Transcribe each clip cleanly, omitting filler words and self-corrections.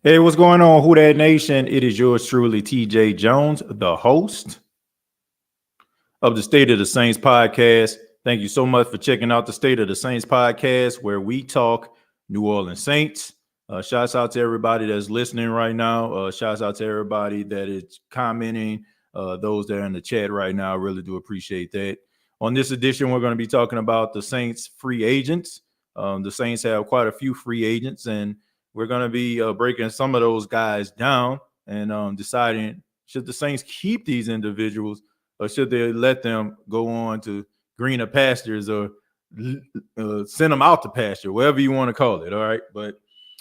Hey, what's going on, Who Dat Nation? It is yours truly, TJ Jones, the host of the State of the Saints podcast. Thank you so much for checking out the State of the Saints podcast, where we talk New Orleans Saints. Shouts out to everybody that's listening right now. Shouts out to everybody that is commenting, those that are in the chat right now. I really do appreciate that. On this edition, we're going to be talking about the Saints free agents. The Saints have quite a few free agents, and we're going to be breaking some of those guys down and deciding, should the Saints keep these individuals or should they let them go on to greener pastures or send them out to pasture, whatever you want to call it. All right. But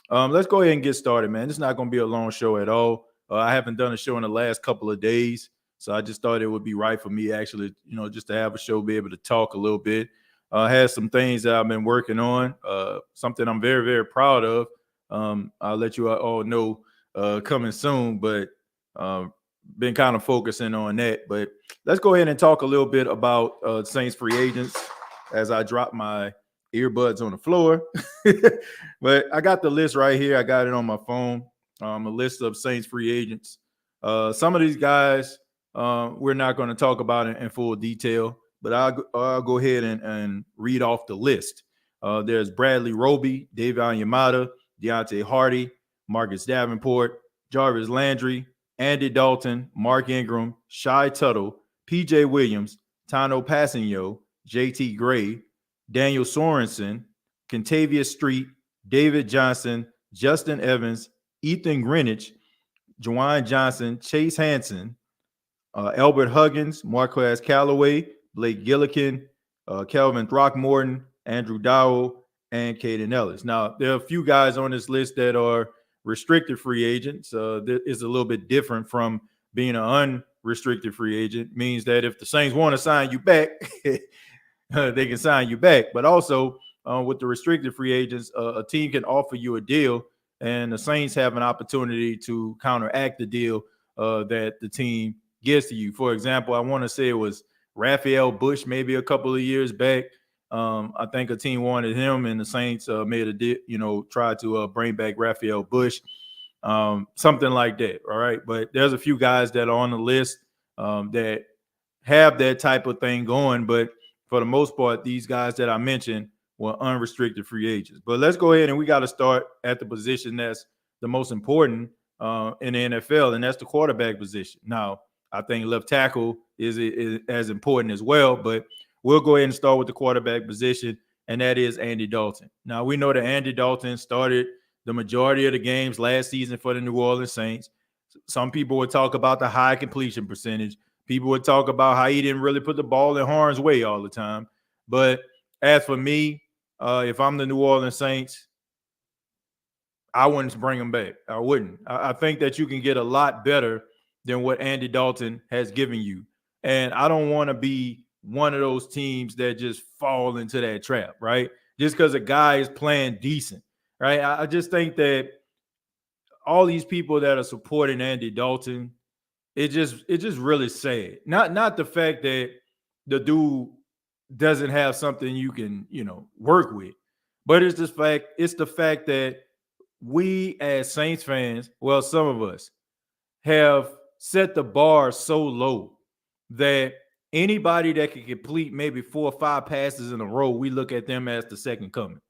let's go ahead and get started, man. It's not going to be a long show at all. I haven't done a show in the last couple of days, so I just thought it would be right for me actually, just to have a show, be able to talk a little bit. I had some things that I've been working on, something I'm very, very proud of. I'll let you all know coming soon, but been kind of focusing on that. But let's go ahead and talk a little bit about Saints free agents as I drop my earbuds on the floor. But I got the list right here. I got it on my phone. A list of Saints free agents. Some of these guys we're not going to talk about in full detail, but I'll go ahead and read off the list. There's Bradley Roby, Davion Yamada, Deontay Hardy, Marcus Davenport, Jarvis Landry, Andy Dalton, Mark Ingram, Shai Tuttle, P.J. Williams, Tano Passanio, J.T. Gray, Daniel Sorensen, Kentavious Street, David Johnson, Justin Evans, Ethan Greenwich, Juwan Johnson, Chase Hansen, Albert Huggins, Marquez Callaway, Blake Gillikin, Kelvin Throckmorton, Andrew Dowell, and Caden Ellis. Now, there are a few guys on this list that are restricted free agents. That is a little bit different from being an unrestricted free agent. It means that if the Saints want to sign you back, they can sign you back. But also with the restricted free agents, a team can offer you a deal, and the Saints have an opportunity to counteract the deal that the team gives to you. For example, I want to say it was Raphael Bush maybe a couple of years back. I think a team wanted him, and the Saints made a deal, tried to bring back Raphael Bush, something like that. All right. But there's a few guys that are on the list that have that type of thing going. But for the most part, these guys that I mentioned were unrestricted free agents. But let's go ahead and we got to start at the position that's the most important in the NFL, and that's the quarterback position. Now, I think left tackle is as important as well, but we'll go ahead and start with the quarterback position, and that is Andy Dalton. Now, we know that Andy Dalton started the majority of the games last season for the New Orleans Saints. Some people would talk about the high completion percentage. People would talk about how he didn't really put the ball in harm's way all the time. But as for me, if I'm the New Orleans Saints, I wouldn't bring him back. I wouldn't. I think that you can get a lot better than what Andy Dalton has given you. And I don't want to be one of those teams that just fall into that trap, right? Just because a guy is playing decent, right? I just think that all these people that are supporting Andy Dalton, it just really sad. Not the fact that the dude doesn't have something you can, work with, but it's the fact that we as Saints fans, well, some of us have set the bar so low that anybody that can complete maybe 4 or 5 passes in a row, we look at them as the second coming.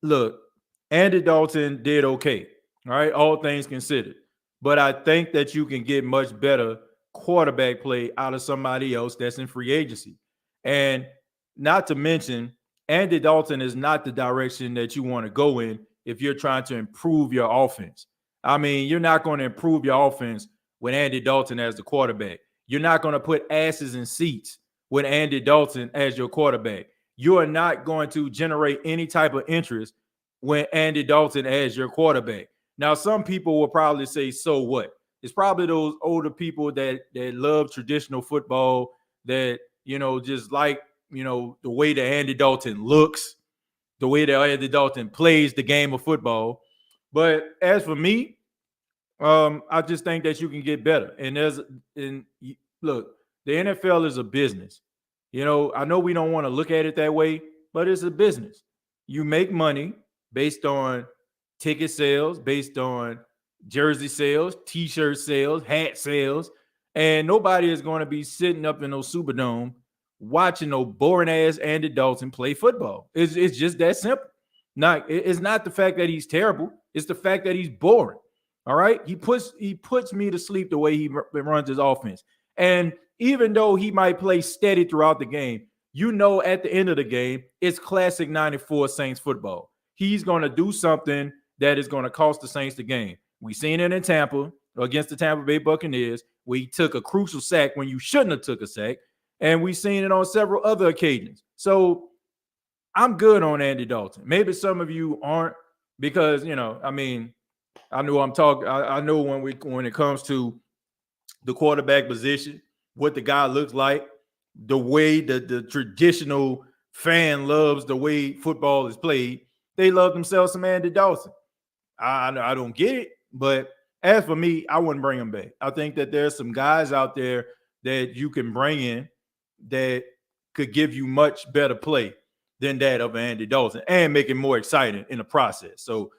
Look, Andy Dalton did okay, all right, all things considered. But I think that you can get much better quarterback play out of somebody else that's in free agency. And not to mention, Andy Dalton is not the direction that you want to go in if you're trying to improve your offense. I mean, you're not going to improve your offense with Andy Dalton as the quarterback. You're not going to put asses in seats with Andy Dalton as your quarterback. You are not going to generate any type of interest with Andy Dalton as your quarterback. Now, some people will probably say, so what? It's probably those older people that love traditional football, that just like the way that Andy Dalton looks, the way that Andy Dalton plays the game of football. But as for me, I just think that you can get better. And look, the NFL is a business. I know we don't want to look at it that way, but it's a business. You make money based on ticket sales, based on jersey sales, t-shirt sales, hat sales, and nobody is going to be sitting up in those Superdome watching no boring ass Andy Dalton play football. It's just that simple. It's not the fact that he's terrible. It's the fact that he's boring. All right. He puts me to sleep the way he runs his offense. And even though he might play steady throughout the game, at the end of the game, it's classic 94 Saints football. He's going to do something that is going to cost the Saints the game. We seen it in Tampa against the Tampa Bay Buccaneers, where he took a crucial sack when you shouldn't have took a sack. And we've seen it on several other occasions. So I'm good on Andy Dalton. Maybe some of you aren't, because, I know I'm talking. I know when it comes to the quarterback position, what the guy looks like, the way the traditional fan loves the way football is played. They love themselves some Andy Dalton. I don't get it, but as for me, I wouldn't bring him back. I think that there's some guys out there that you can bring in that could give you much better play than that of Andy Dalton and make it more exciting in the process. So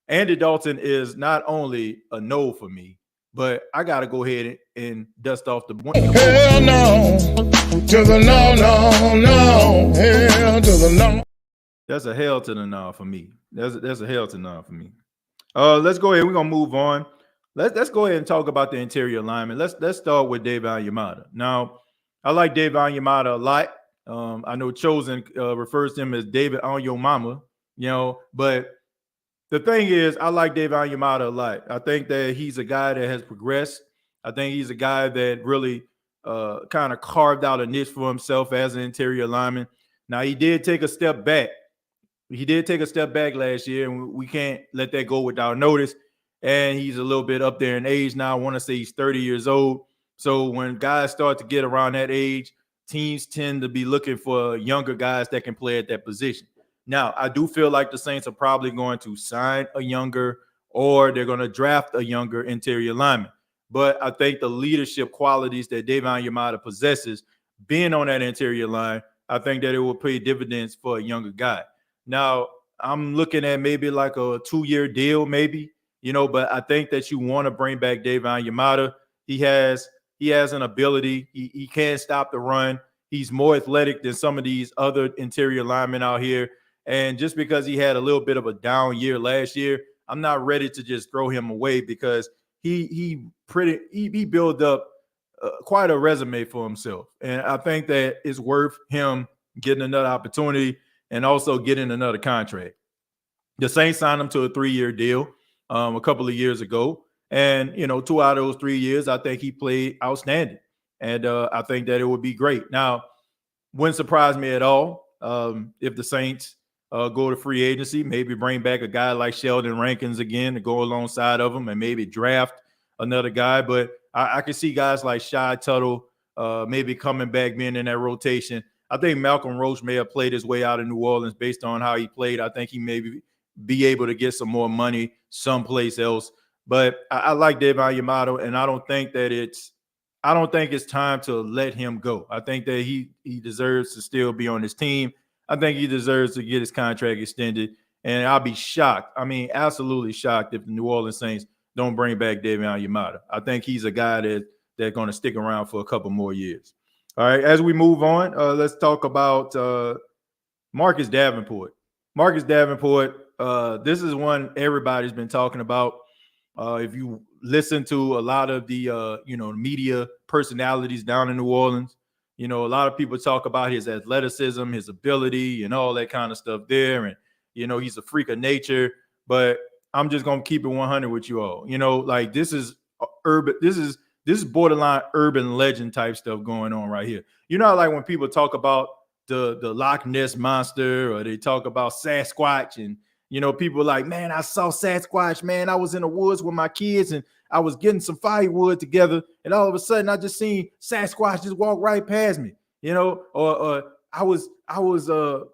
Andy Dalton is not only a no for me, but I got to go ahead and dust off the hell no to the no, hell to the no. That's a hell to the no for me. That's a hell to the no for me. Let's go ahead. We're gonna move on. Let's go ahead and talk about the interior alignment. Let's start with David Onyemata. Now, I like David Onyemata a lot. I know Chosen refers to him as David on your mama, but the thing is, I like David Onyemata a lot. I think that he's a guy that has progressed. I think he's a guy that really kind of carved out a niche for himself as an interior lineman. Now, he did take a step back. He did take a step back last year, and we can't let that go without notice. And he's a little bit up there in age now. I want to say he's 30 years old. So when guys start to get around that age, teams tend to be looking for younger guys that can play at that position. Now, I do feel like the Saints are probably going to sign a younger, or they're going to draft a younger interior lineman. But I think the leadership qualities that David Onyemata possesses, being on that interior line, I think that it will pay dividends for a younger guy. Now, I'm looking at maybe like a 2-year deal, maybe, but I think that you want to bring back David Onyemata. He has an ability. He can stop the run. He's more athletic than some of these other interior linemen out here. And just because he had a little bit of a down year last year, I'm not ready to just throw him away, because he built up quite a resume for himself. And I think that it's worth him getting another opportunity and also getting another contract. The Saints signed him to a 3-year deal a couple of years ago. And, 2 out of those 3 years, I think he played outstanding. And I think that it would be great. Now, wouldn't surprise me at all if the Saints go to free agency, maybe bring back a guy like Sheldon Rankins again to go alongside of him, and maybe draft another guy. But I can see guys like Shy Tuttle maybe coming back, being in that rotation. I think Malcolm Roach may have played his way out of New Orleans based on how he played. I think he may be able to get some more money someplace else. But I like David Onyemata, and I don't think it's time to let him go. I think that he deserves to still be on his team. I think he deserves to get his contract extended. And I'll be shocked. Absolutely shocked if the New Orleans Saints don't bring back David Onyemata. I think he's a guy that's going to stick around for a couple more years. All right, as we move on, let's talk about Marcus Davenport. Marcus Davenport, this is one everybody's been talking about. If you listen to a lot of the media personalities down in New Orleans, a lot of people talk about his athleticism, his ability, and all that kind of stuff there. And he's a freak of nature. But I'm just gonna keep it 100 with you all. Like this is urban. This is borderline urban legend type stuff going on right here. Like when people talk about the Loch Ness monster, or they talk about Sasquatch you know, people like, man, I saw Sasquatch, man. I was in the woods with my kids and I was getting some firewood together, and all of a sudden I just seen Sasquatch just walk right past me, you know, or I was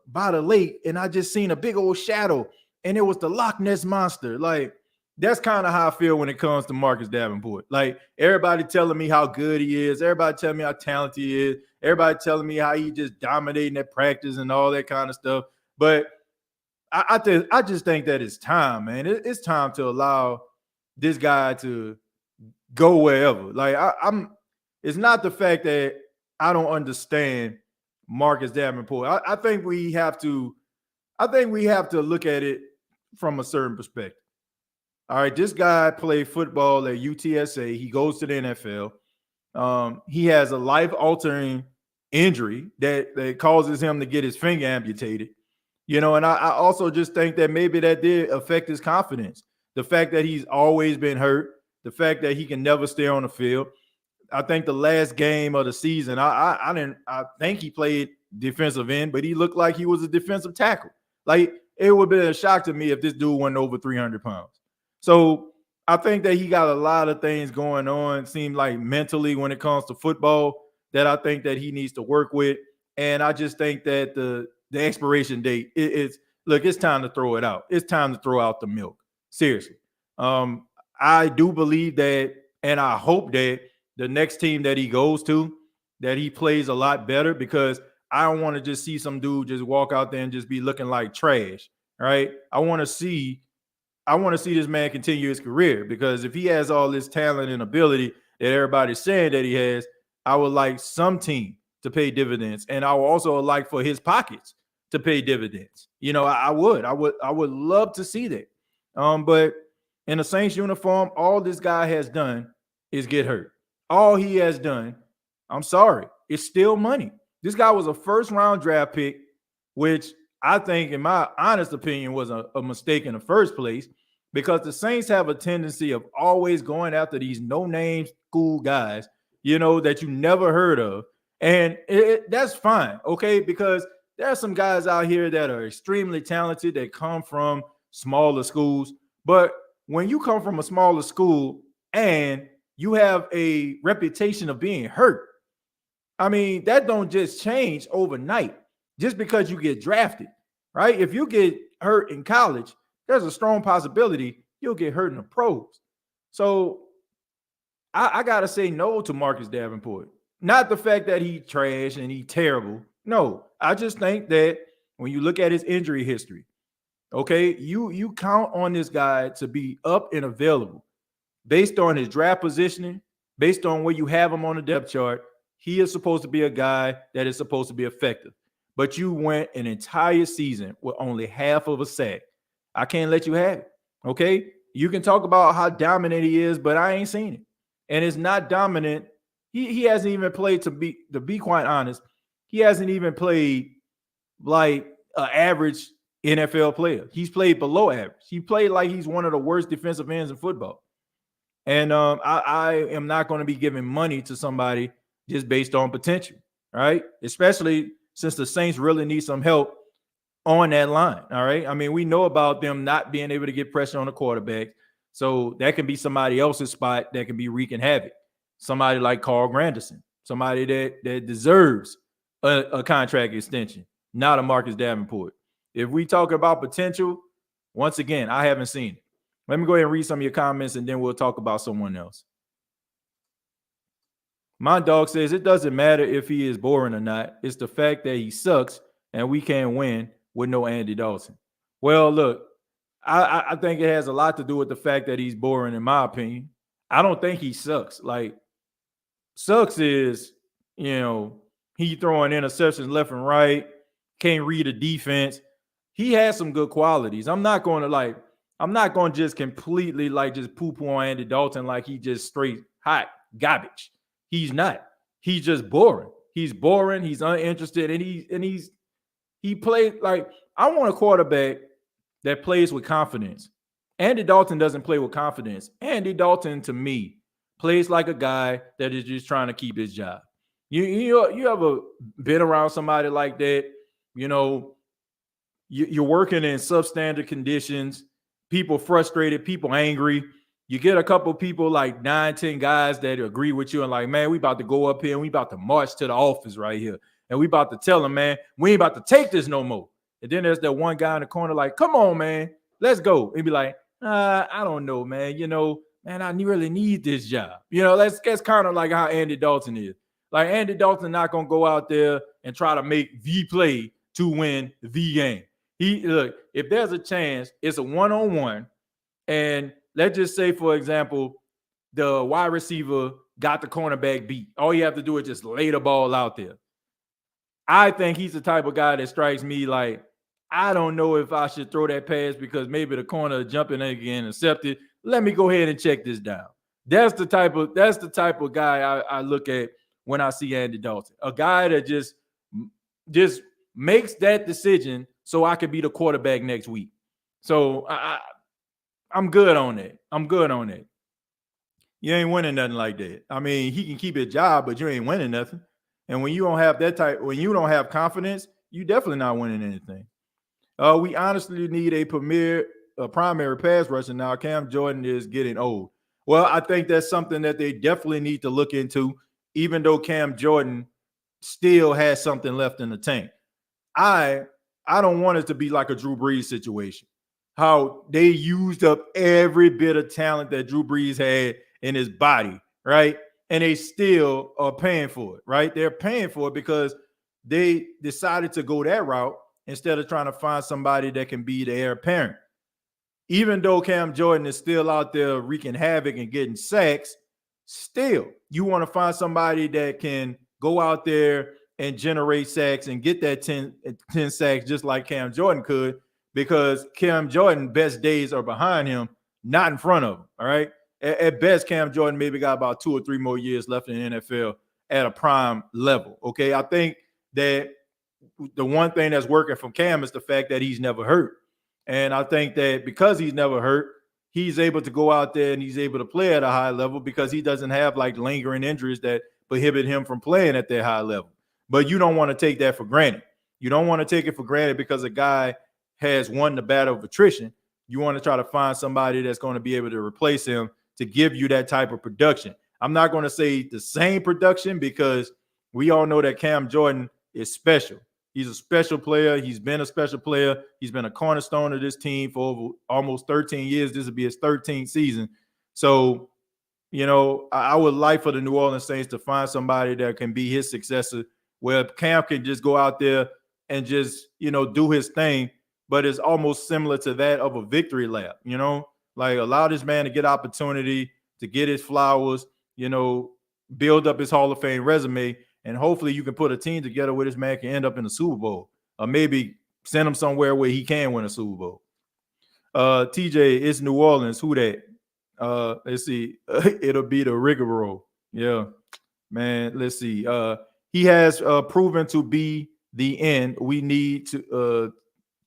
by the lake and I just seen a big old shadow and it was the Loch Ness monster. Like, that's kind of how I feel when it comes to Marcus Davenport. Like, everybody telling me how good he is, everybody telling me how talented he is, everybody telling me how he just dominating at practice and all that kind of stuff. But I just think that it's time, man. It's time to allow this guy to go wherever. Like, I'm. It's not the fact that I don't understand Marcus Davenport. I think we have to. I think we have to look at it from a certain perspective. All right, this guy played football at UTSA. He goes to the NFL. He has a life-altering injury that causes him to get his finger amputated. You know, and I also just think that maybe that did affect his confidence. The fact that he's always been hurt, the fact that he can never stay on the field. I think the last game of the season, I think he played defensive end, but he looked like he was a defensive tackle. Like, it would have been a shock to me if this dude went over 300 pounds. So I think that he got a lot of things going on, it seemed like mentally when it comes to football, that I think that he needs to work with. And I just think that the expiration date is look, it's time to throw it out. It's time to throw out the milk. Seriously. I do believe that, and I hope that the next team that he goes to, that he plays a lot better, because I don't want to just see some dude just walk out there and just be looking like trash. Right. I want to see this man continue his career, because if he has all this talent and ability that everybody's saying that he has, I would like some team to pay dividends. And I would also like for his pockets to pay dividends. You know, I would love to see that. But in a Saints uniform, all this guy has done is get hurt. All he has done, I'm sorry, it's still money. This guy was a first-round draft pick, which I think, in my honest opinion, was a mistake in the first place, because the Saints have a tendency of always going after these no-name school guys, you know, that you never heard of. And that's fine, okay? Because there are some guys out here that are extremely talented that come from smaller schools. But when you come from a smaller school and you have a reputation of being hurt, I mean, that don't just change overnight just because you get drafted, right? If you get hurt in college, there's a strong possibility you'll get hurt in the pros. So I got to say no to Marcus Davenport. Not the fact that he trash and he terrible. No, I just think that when you look at his injury history, okay, you count on this guy to be up and available based on his draft positioning, based on where you have him on the depth chart. He is supposed to be a guy that is supposed to be effective. But you went an entire season with only half of a sack. I can't let you have it, okay? You can talk about how dominant he is, but I ain't seen it. And it's not dominant. He hasn't even played, to be quite honest, he hasn't even played like an average NFL player. He's played below average. He played like he's one of the worst defensive ends in football. And I am not going to be giving money to somebody just based on potential, right? Especially since the Saints really need some help on that line, all right? I mean, we know about them not being able to get pressure on the quarterback, so that can be somebody else's spot that can be wreaking havoc. Somebody like Carl Granderson, somebody that deserves a contract extension, not a Marcus Davenport. If we talk about potential, once again, I haven't seen it. Let me go ahead and read some of your comments, and then we'll talk about someone else. My dog says it doesn't matter if he is boring or not. It's the fact that he sucks and we can't win with no Andy Dalton. Well, look, I think it has a lot to do with the fact that he's boring, in my opinion. I don't think he sucks. Like, sucks is, you know, he throwing interceptions left and right, can't read a defense. He has some good qualities. I'm not going to just completely just poo-poo on Andy Dalton like he just straight hot garbage. He's not. He's just boring. He's boring. He's uninterested, and he played like, I want a quarterback that plays with confidence. Andy Dalton doesn't play with confidence. Andy Dalton, to me, plays like a guy that is just trying to keep his job. You ever been around somebody like that? You know, you're working in substandard conditions, people frustrated, people angry. You get a couple people like 9, 10 guys that agree with you and like, man, we about to go up here and we about to march to the office right here. And we about to tell them, man, we ain't about to take this no more. And then there's that one guy in the corner like, come on, man, let's go. And be like, I don't know, man. Man, I really need this job. That's kind of like how Andy Dalton is. Like Andy Dalton not going to go out there and try to make the play to win the game. Look, if there's a chance, it's a one-on-one. And let's just say, for example, the wide receiver got the cornerback beat. All you have to do is just lay the ball out there. I think he's the type of guy that strikes me like, I don't know if I should throw that pass because maybe the corner jumping again and intercepted. Let me go ahead and check this down. That's the type of guy I look at when I see Andy Dalton. A guy that just makes that decision so I could be the quarterback next week. So I'm good on that. You ain't winning nothing like that. I mean, he can keep his job, but you ain't winning nothing. And when you don't have when you don't have confidence, you definitely not winning anything. We honestly need a primary pass rusher now. Cam Jordan is getting old. Well, I think that's something that they definitely need to look into, even though Cam Jordan still has something left in the tank. I don't want it to be like a Drew Brees situation, how they used up every bit of talent that Drew Brees had in his body, right? And they still are paying for it, right? They're paying for it because they decided to go that route instead of trying to find somebody that can be the heir apparent. Even though Cam Jordan is still out there wreaking havoc and getting sacks, still, you want to find somebody that can go out there and generate sacks and get that 10 sacks just like Cam Jordan could, because Cam Jordan's best days are behind him, not in front of him, all right? At best, Cam Jordan maybe got about 2 or 3 more years left in the NFL at a prime level, okay? I think that the one thing that's working from Cam is the fact that he's never hurt. And I think that because he's never hurt, he's able to go out there and he's able to play at a high level because he doesn't have like lingering injuries that prohibit him from playing at that high level. But you don't want to take that for granted. You don't want to take it for granted because a guy has won the battle of attrition. You want to try to find somebody that's going to be able to replace him to give you that type of production. I'm not going to say the same production because we all know that Cam Jordan is special. He's a special player. He's been a special player. He's been a cornerstone of this team for over almost 13 years. This will be his 13th season. So, I would like for the New Orleans Saints to find somebody that can be his successor, where Cam can just go out there and just, do his thing. But it's almost similar to that of a victory lap, like allow this man to get opportunity, to get his flowers, build up his Hall of Fame resume. And hopefully you can put a team together where this man can end up in the Super Bowl, or maybe send him somewhere where he can win a Super Bowl. TJ, it's New Orleans. Who that? Let's see. It'll be the rigmarole. Yeah, man. Let's see. He has proven to be the end. We need to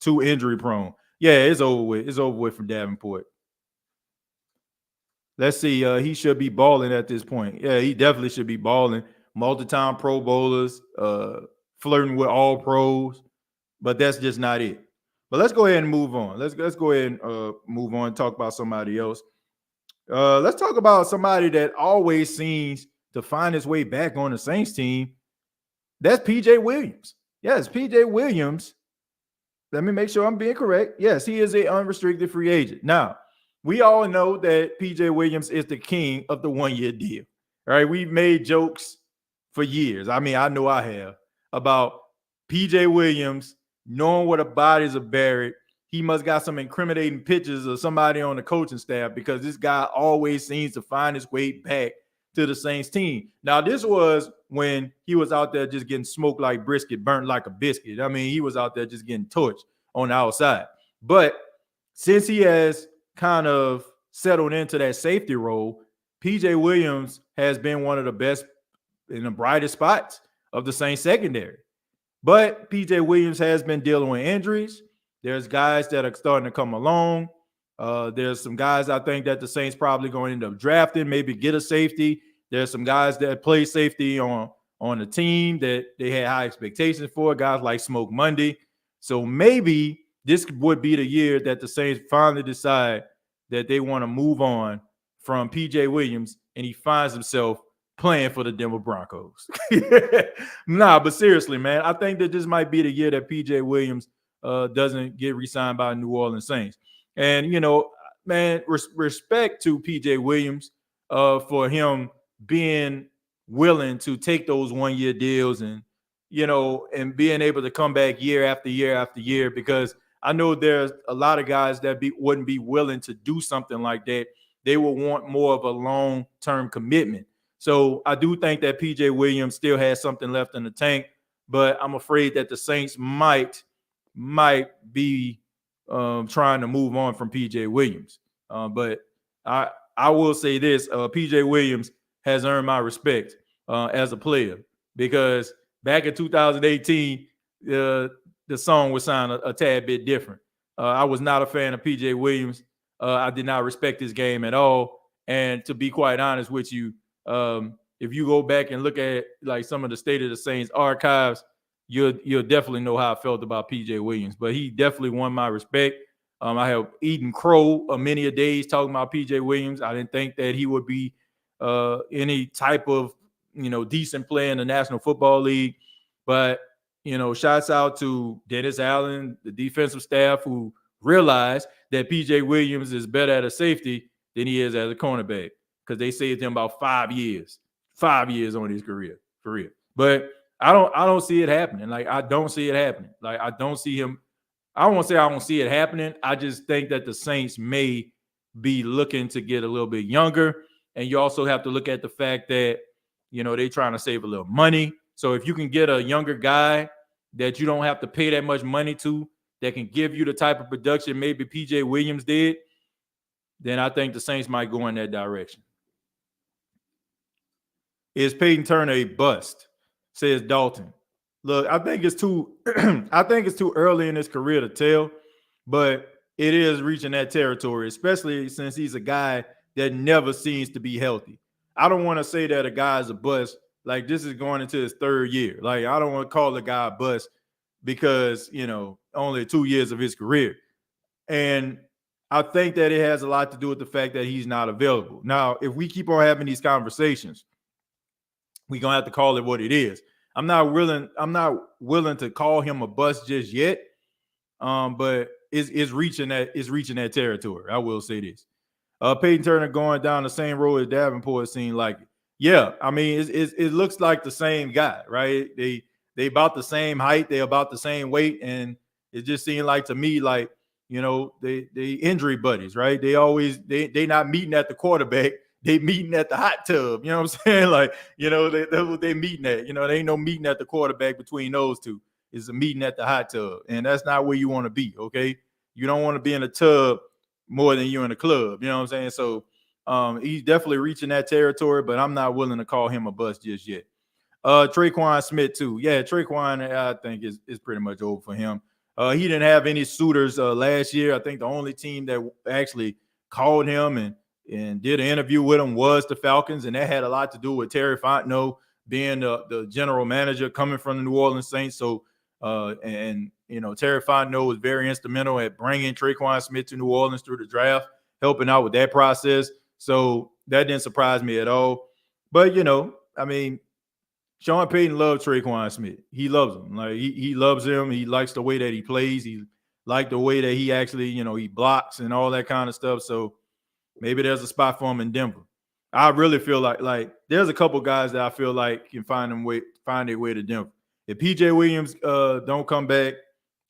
too injury prone. Yeah, it's over with. It's over with from Davenport. Let's see. He should be balling at this point. Yeah, he definitely should be balling. Multi-time Pro Bowlers, flirting with all pros, but that's just not it. But let's go ahead and move on. Let's go ahead and move on and talk about somebody else. Let's talk about somebody that always seems to find his way back on the Saints team. That's PJ Williams. Yes, PJ Williams. Let me make sure I'm being correct. Yes, he is an unrestricted free agent. Now, we all know that PJ Williams is the king of the one-year deal. All right, we've made jokes for years. I mean, I know I have, about PJ Williams knowing where the bodies are buried. He must got some incriminating pictures of somebody on the coaching staff because this guy always seems to find his way back to the Saints team. Now, this was when he was out there just getting smoked like brisket, burnt like a biscuit. I mean, he was out there just getting torched on the outside. But since he has kind of settled into that safety role, PJ Williams has been one of the best in the brightest spots of the Saints secondary. But PJ Williams has been dealing with injuries. There's guys that are starting to come along. There's some guys I think that the Saints probably going to end up drafting, maybe get a safety. There's some guys that play safety on the team that they had high expectations for, guys like Smoke Monday. So maybe this would be the year that the Saints finally decide that they want to move on from PJ Williams, and he finds himself playing for the Denver Broncos. Nah, but seriously, man, I think that this might be the year that PJ Williams doesn't get re-signed by New Orleans Saints. And, man, respect to PJ Williams for him being willing to take those 1-year deals and being able to come back year after year after year, because I know there's a lot of guys that wouldn't be willing to do something like that. They will want more of a long-term commitment. So I do think that PJ Williams still has something left in the tank, but I'm afraid that the Saints might be trying to move on from PJ Williams. But I will say this: PJ Williams has earned my respect as a player, because back in 2018, the song was sound a tad bit different. I was not a fan of PJ Williams. I did not respect his game at all. And to be quite honest with you, if you go back and look at like some of the State of the Saints archives, you'll definitely know how I felt about PJ Williams. But he definitely won my respect. I have eaten crow many a days talking about PJ Williams. I didn't think that he would be any type of decent player in the National Football League. But shouts out to Dennis Allen, the defensive staff, who realized that PJ Williams is better at a safety than he is as a cornerback, because they saved him about 5 years on his career. But I don't see it happening. Like, I don't see it happening. Like, I don't see him. I won't say I don't see it happening. I just think that the Saints may be looking to get a little bit younger. And you also have to look at the fact that, they're trying to save a little money. So if you can get a younger guy that you don't have to pay that much money to, that can give you the type of production maybe PJ Williams did, then I think the Saints might go in that direction. Is Peyton Turner a bust? Says Dalton. Look, I think it's too early in his career to tell, but it is reaching that territory, especially since he's a guy that never seems to be healthy. I don't want to say that a guy is a bust. Like, this is going into his 3rd year. Like, I don't want to call the guy a bust because, only 2 years of his career. And I think that it has a lot to do with the fact that he's not available. Now, if we keep on having these conversations, we're going to have to call it what it is. I'm not willing to call him a bust just yet. But it's reaching that territory. I will say this. Peyton Turner going down the same road as Davenport seemed like it. Yeah, I mean, it looks like the same guy, right? They about the same height, they about the same weight, and it just seemed like to me like, they injury buddies, right? They not meeting at the quarterback, they meeting at the hot tub. You know what I'm saying? Like, that's what they meeting at. There ain't no meeting at the quarterback between those two. It's a meeting at the hot tub, and that's not where you want to be. Okay, you don't want to be in a tub more than you're in a club. You know what I'm saying? So he's definitely reaching that territory, but I'm not willing to call him a bust just yet. Traquan Smith too. Yeah, Traquan, I think is pretty much over for him. He didn't have any suitors last year. I think the only team that actually called him and did an interview with him was the Falcons, and that had a lot to do with Terry Fontenot being the general manager coming from the New Orleans Saints. So Terry Fontenot was very instrumental at bringing Traquan Smith to New Orleans through the draft, helping out with that process. So that didn't surprise me at all. But, I mean, Sean Payton loves Traquan Smith. He loves him. Like, he loves him. He likes the way that he plays. He liked the way that he actually, he blocks and all that kind of stuff. So maybe there's a spot for him in Denver. I really feel like there's a couple guys that I feel like can find their way to Denver. If PJ Williams don't come back,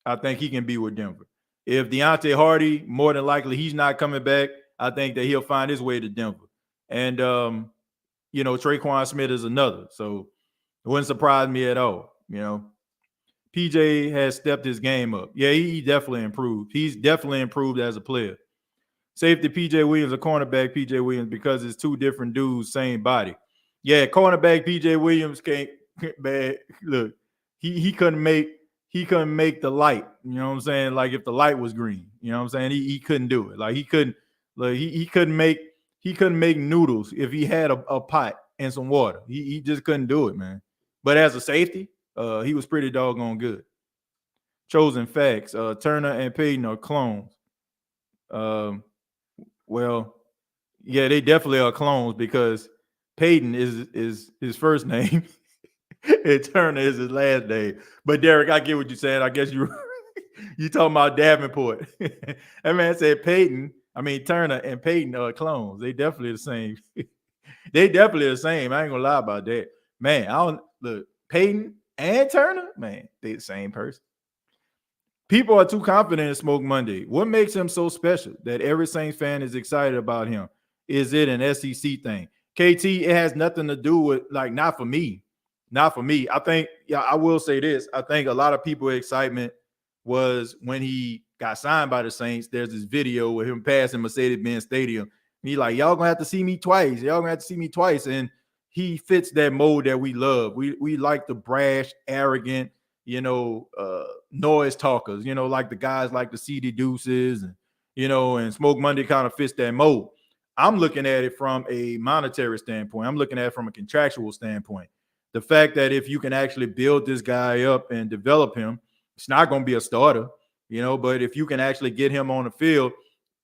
I think he can be with Denver. If Deontay Hardy, more than likely he's not coming back, I think that he'll find his way to Denver. And Traquan Smith is another. So it wouldn't surprise me at all. PJ has stepped his game up. Yeah, he definitely improved. He's definitely improved as a player. Safety PJ Williams or cornerback PJ Williams, because it's two different dudes, same body. Yeah, cornerback PJ Williams can't bad. Look, he couldn't make the light. You know what I'm saying? Like, if the light was green, you know what I'm saying? He couldn't do it. Like, he couldn't make noodles if he had a pot and some water. He just couldn't do it, man. But as a safety, he was pretty doggone good. chosen facts. Turner and Payton are clones. Um, well, yeah, they definitely are clones because Payton is his first name and Turner is his last name. But Derek, I get what you're saying. I guess you talking about Davenport. That man said Payton. I mean Turner and Payton are clones. They definitely the same. They definitely the same. I ain't gonna lie about that. Man, I don't look Payton and Turner, man, they the same person. People are too confident in Smoke Monday. What makes him so special that every Saints fan is excited about him? Is it an SEC thing? KT, it has nothing to do with, like, not for me. Not for me. I think, yeah, I will say this. I think a lot of people's excitement was when he got signed by the Saints. There's this video with him passing Mercedes-Benz Stadium. And he like, y'all gonna have to see me twice. Y'all gonna have to see me twice. And he fits that mold that we love. We like the brash, arrogant, noise talkers, like the guys like the CD Deuces and Smoke Monday kind of fits that mold. I'm looking at it from a monetary standpoint. I'm looking at it from a contractual standpoint. The fact that if you can actually build this guy up and develop him, it's not going to be a starter, but if you can actually get him on the field,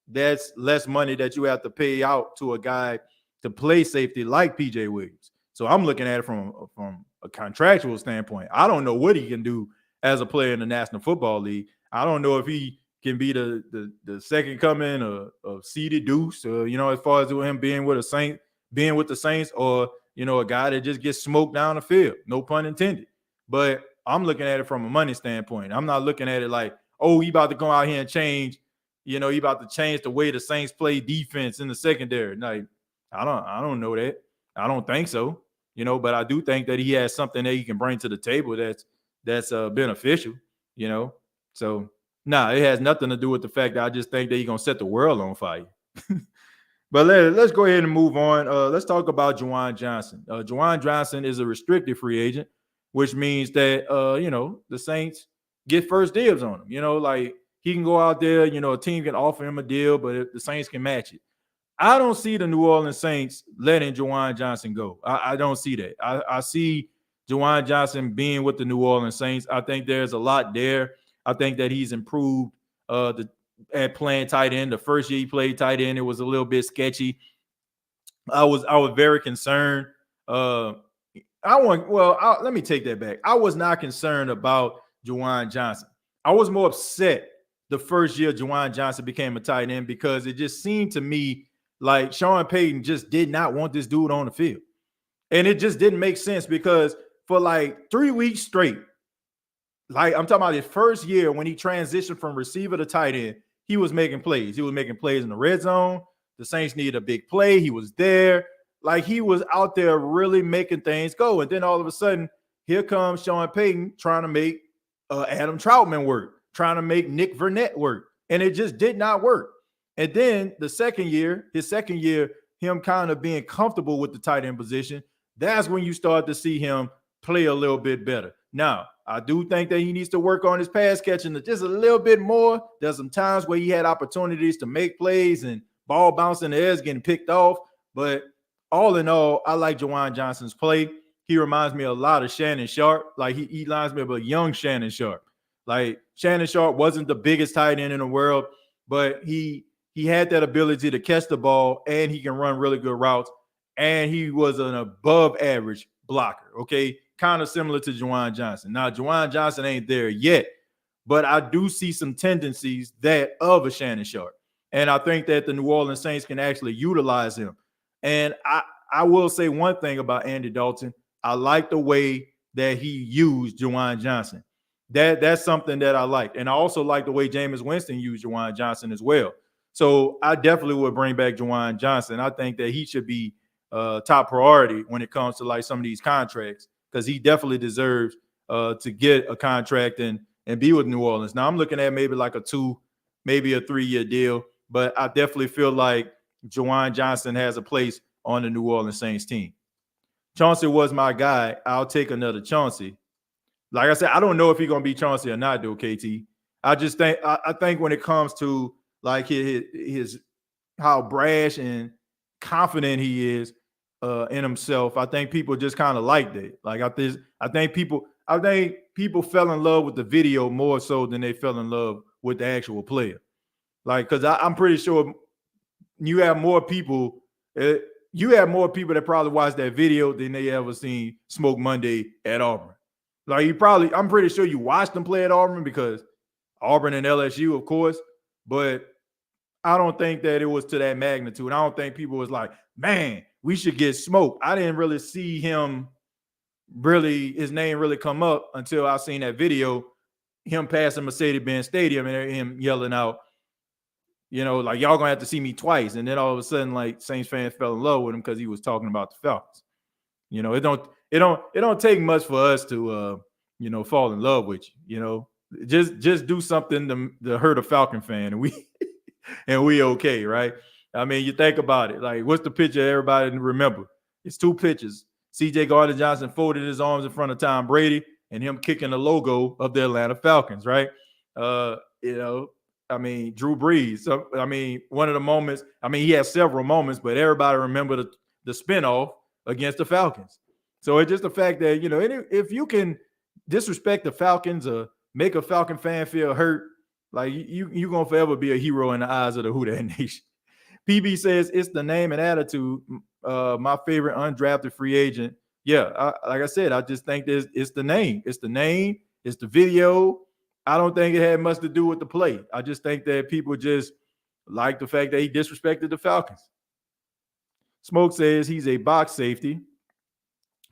that's less money that you have to pay out to a guy to play safety like PJ Williams. So I'm looking at it from a contractual standpoint. I don't know what he can do as a player in the National Football League. I don't know if he can be the second coming of CD Deuce, as far as him being with the Saints, or a guy that just gets smoked down the field. No pun intended. But I'm looking at it from a money standpoint. I'm not looking at it like, oh, he about to go out here and change. He about to change the way the Saints play defense in the secondary. Like, I don't know that. I don't think so. But I do think that he has something that he can bring to the table that's beneficial. So it has nothing to do with the fact that I just think that he's gonna set the world on fire. But let's go ahead and move on. Let's talk about Juwan Johnson. Juwan Johnson is a restricted free agent, which means that the Saints get first dibs on him. Like he can go out there. A team can offer him a deal, but if the Saints can match it. I don't see the New Orleans Saints letting Juwan Johnson go. I don't see that. I see Juwan Johnson being with the New Orleans Saints. I think there's a lot there. I think that he's improved at playing tight end. The first year he played tight end, it was a little bit sketchy. I was very concerned. Let me take that back. I was not concerned about Juwan Johnson. I was more upset the first year Juwan Johnson became a tight end because it just seemed to me like Sean Payton just did not want this dude on the field. And it just didn't make sense because for like 3 weeks straight, like I'm talking about his first year when he transitioned from receiver to tight end, he was making plays. He was making plays in the red zone. The Saints needed a big play. He was there. Like he was out there really making things go. And then all of a sudden, here comes Sean Payton trying to make Adam Troutman work, trying to make Nick Vernett work. And it just did not work. And then his second year, him kind of being comfortable with the tight end position, that's when you start to see him play a little bit better. Now, I do think that he needs to work on his pass catching just a little bit more. There's some times where he had opportunities to make plays and ball bouncing the air getting picked off. But all in all, I like Juwan Johnson's play. He reminds me a lot of Shannon Sharp. Like he reminds me of a young Shannon Sharp. Like Shannon Sharp wasn't the biggest tight end in the world, but he had that ability to catch the ball and he can run really good routes. And he was an above average blocker. Okay. Kind of similar to Juwan Johnson. Now, Juwan Johnson ain't there yet, but I do see some tendencies that of a Shannon Sharp. And I think that the New Orleans Saints can actually utilize him. And I will say one thing about Andy Dalton. I like the way that he used Juwan Johnson. That's something that I like. And I also like the way Jameis Winston used Juwan Johnson as well. So I definitely would bring back Juwan Johnson. I think that he should be top priority when it comes to like some of these contracts, because he definitely deserves to get a contract and be with New Orleans. Now I'm looking at maybe like a 2, maybe a 3-year deal, but I definitely feel like Juwan Johnson has a place on the New Orleans Saints team. Chauncey was my guy. I'll take another Chauncey. Like I said, I don't know if he's gonna be Chauncey or not, though, KT. I just think I think when it comes to like his how brash and confident he is in himself, I think people just kind of like that. Like I think people, I think people fell in love with the video more so than they fell in love with the actual player. Like, because I'm pretty sure you have more people. You have more people that probably watched that video than they ever seen Smoke Monday at Auburn. Like, I'm pretty sure you watched them play at Auburn because Auburn and LSU, of course, but I don't think that it was to that magnitude. I don't think people was like, man, we should get Smoke. I didn't really see his name really come up until I seen that video, him passing Mercedes-Benz Stadium and him yelling out, like, y'all gonna have to see me twice. And then all of a sudden, like, Saints fans fell in love with him because he was talking about the Falcons. It don't take much for us to fall in love with you. Just do something to hurt a Falcon fan, and we okay, right? I mean, you think about it. Like, what's the picture everybody remember? It's two pictures. C.J. Gardner-Johnson folded his arms in front of Tom Brady and him kicking the logo of the Atlanta Falcons, right? I mean, Drew Brees. So, I mean, one of the moments, he had several moments, but everybody remember the spinoff against the Falcons. So it's just the fact that, if you can disrespect the Falcons or make a Falcon fan feel hurt, like, you're going to forever be a hero in the eyes of the Who Dat Nation. PB says, it's the name and attitude. My favorite undrafted free agent. Yeah, like I said, I just think it's the name. It's the name. It's the video. I don't think it had much to do with the play. I just think that people just like the fact that he disrespected the Falcons. Smoke says he's a box safety.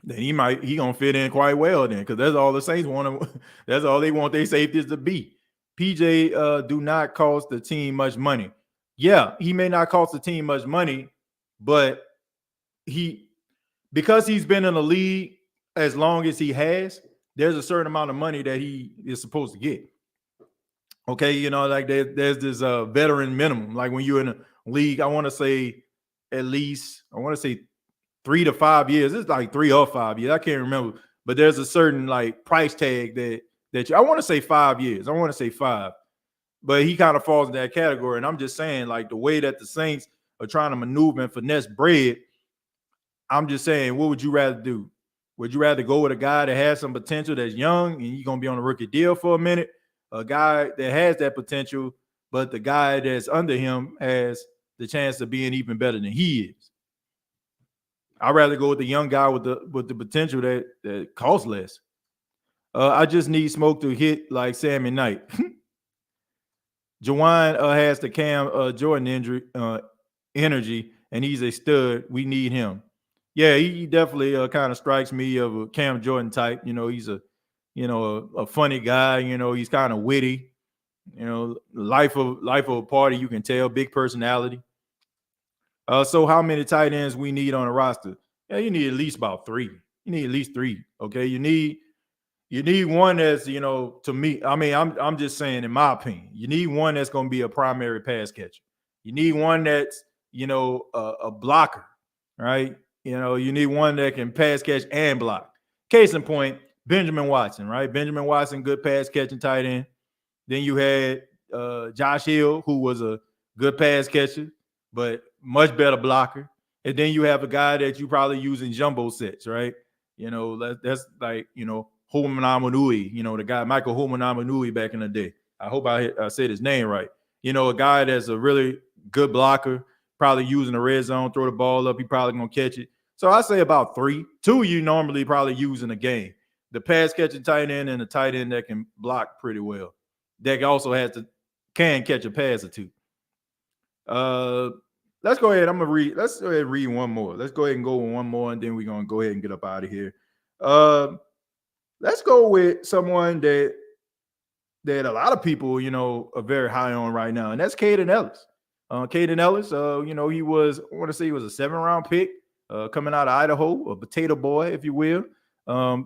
Then he gonna fit in quite well then, because that's all the Saints want. That's all they want their safeties to be. PJ do not cost the team much money. Yeah, he may not cost the team much money, but because he's been in the league as long as he has, there's a certain amount of money that he is supposed to get. Okay, like there's this veteran minimum. Like, when you're in a league, I want to say 3 to 5 years. It's like 3 or 5 years. I can't remember, but there's a certain like price tag that I want to say 5 years. I want to say 5, but he kind of falls in that category. And I'm just saying, like, the way that the Saints are trying to maneuver and finesse bread, I'm just saying, what would you rather do? Would you rather go with a guy that has some potential, that's young, and he's going to be on a rookie deal for a minute? A guy that has that potential, but the guy that's under him has the chance of being even better than he is. I'd rather go with the young guy with the potential that costs less. I just need Smoke to hit like Sammy Knight. Jawan has the Cam Jordan energy, and he's a stud. We need him. Yeah, he definitely kind of strikes me of a Cam Jordan type. He's a funny guy. He's kind of witty. Life of a party, you can tell. Big personality. So how many tight ends we need on a roster? Yeah, you need at least about 3. You need at least 3. Okay, you need one that's, to me, I'm just saying, in my opinion, you need one that's going to be a primary pass catcher. You need one that's, a blocker, right? You need one that can pass catch and block. Case in point, Benjamin Watson, right? Benjamin Watson, good pass catching tight end. Then you had Josh Hill, who was a good pass catcher, but much better blocker. And then you have a guy that you probably use in jumbo sets, right? That's like, Hoomanamanui, the guy, Michael Hoomanamanui back in the day. I hope I said his name right. A guy that's a really good blocker, probably using the red zone, throw the ball up, he probably going to catch it. So I say about 3. 2 you normally probably use in a game. The pass catching tight end and the tight end that can block pretty well. That also can catch a pass or 2. Let's go ahead. Let's go ahead and read one more. Let's go ahead and go with one more, and then we're going to go ahead and get up out of here. Let's go with someone that a lot of people, are very high on right now, and that's Caden Ellis. Caden Ellis, he was, I want to say he was a 7th-round pick coming out of Idaho, a potato boy, if you will.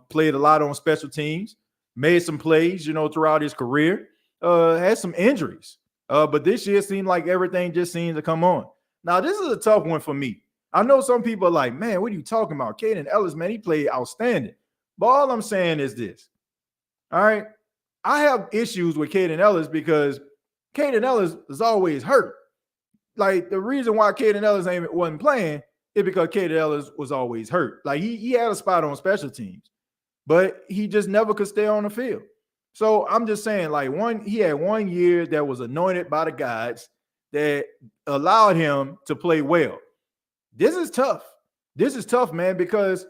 Played a lot on special teams, made some plays, throughout his career. Had some injuries, but this year seemed like everything just seemed to come on. Now, this is a tough one for me. I know some people are like, man, what are you talking about? Caden Ellis, man, he played outstanding. But all I'm saying is this. All right. I have issues with Caden Ellis because Caden Ellis is always hurt. Like, the reason why Caden Ellis wasn't playing is because Caden Ellis was always hurt. Like, he had a spot on special teams. but he just never could stay on the field. So I'm just saying, like, he had 1 year that was anointed by the gods that allowed him to play well. This is tough. This is tough, man, because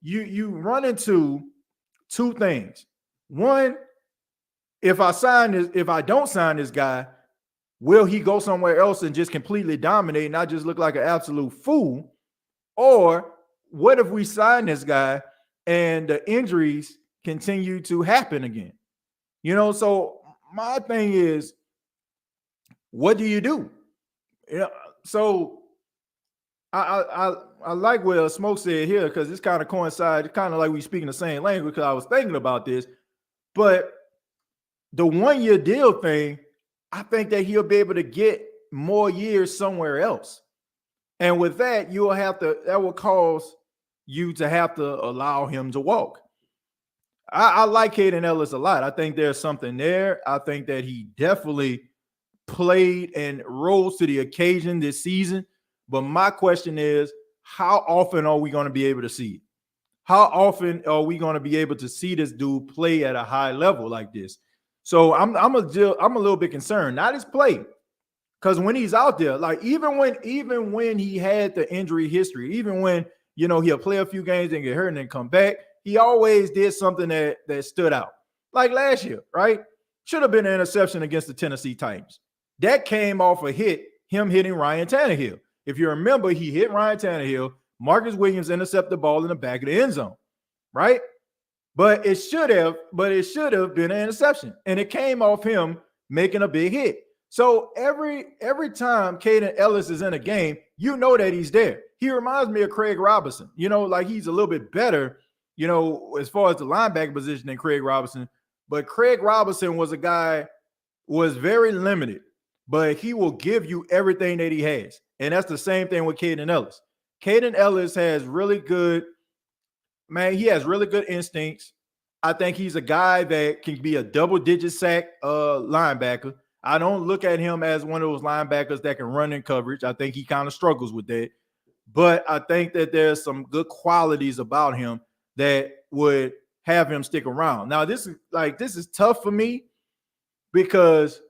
you run into two things. One, if I don't sign this guy, will he go somewhere else and just completely dominate and not just look like an absolute fool? Or what if we sign this guy and the injuries continue to happen again? So my thing is, what do you do? So I like what Smoke said here, because this kind of coincides, kind of like we speaking the same language, because I was thinking about this. But the 1 year deal thing, I think that he'll be able to get more years somewhere else. And with that, that will cause you to have to allow him to walk. I like Caden Ellis a lot. I think there's something there. I think that he definitely played and rose to the occasion this season. But my question is, how often are we going to be able to see it? How often are we going to be able to see this dude play at a high level like this? So I'm a little bit concerned, not his play, because when he's out there, like even when he had the injury history, even when he'll play a few games and get hurt and then come back, he always did something that stood out. Like last year, right? Should have been an interception against the Tennessee Titans. That came off a hit, him hitting Ryan Tannehill. If you remember, he hit Ryan Tannehill. Marcus Williams intercepted the ball in the back of the end zone, right? But it should have been an interception, and it came off him making a big hit. So every time Caden Ellis is in a game, that he's there. He reminds me of Craig Robinson. Like he's a little bit better, as far as the linebacker position than Craig Robinson. But Craig Robinson was very limited, but he will give you everything that he has. And that's the same thing with Caden Ellis. Caden Ellis has really good instincts. I think he's a guy that can be a double-digit sack linebacker. I don't look at him as one of those linebackers that can run in coverage. I think he kind of struggles with that. But I think that there's some good qualities about him that would have him stick around. Now, this is tough for me, because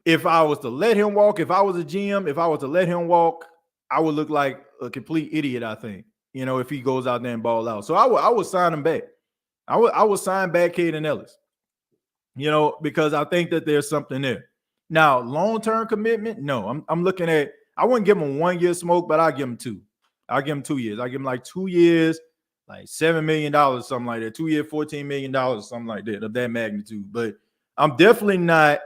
if I was to let him walk, if I was a GM, if I was to let him walk, I would look like a complete idiot, I think, if he goes out there and ball out. So I would sign him back. I would sign back Caden Ellis, because I think that there's something there. Now, long-term commitment, no. I'm looking at, I wouldn't give him 1 year smoke, but I'll give him 2. I'll give him 2 years. I'll give him like 2 years, like $7 million, something like that. 2 years, $14 million, something like that, of that magnitude. But I'm definitely not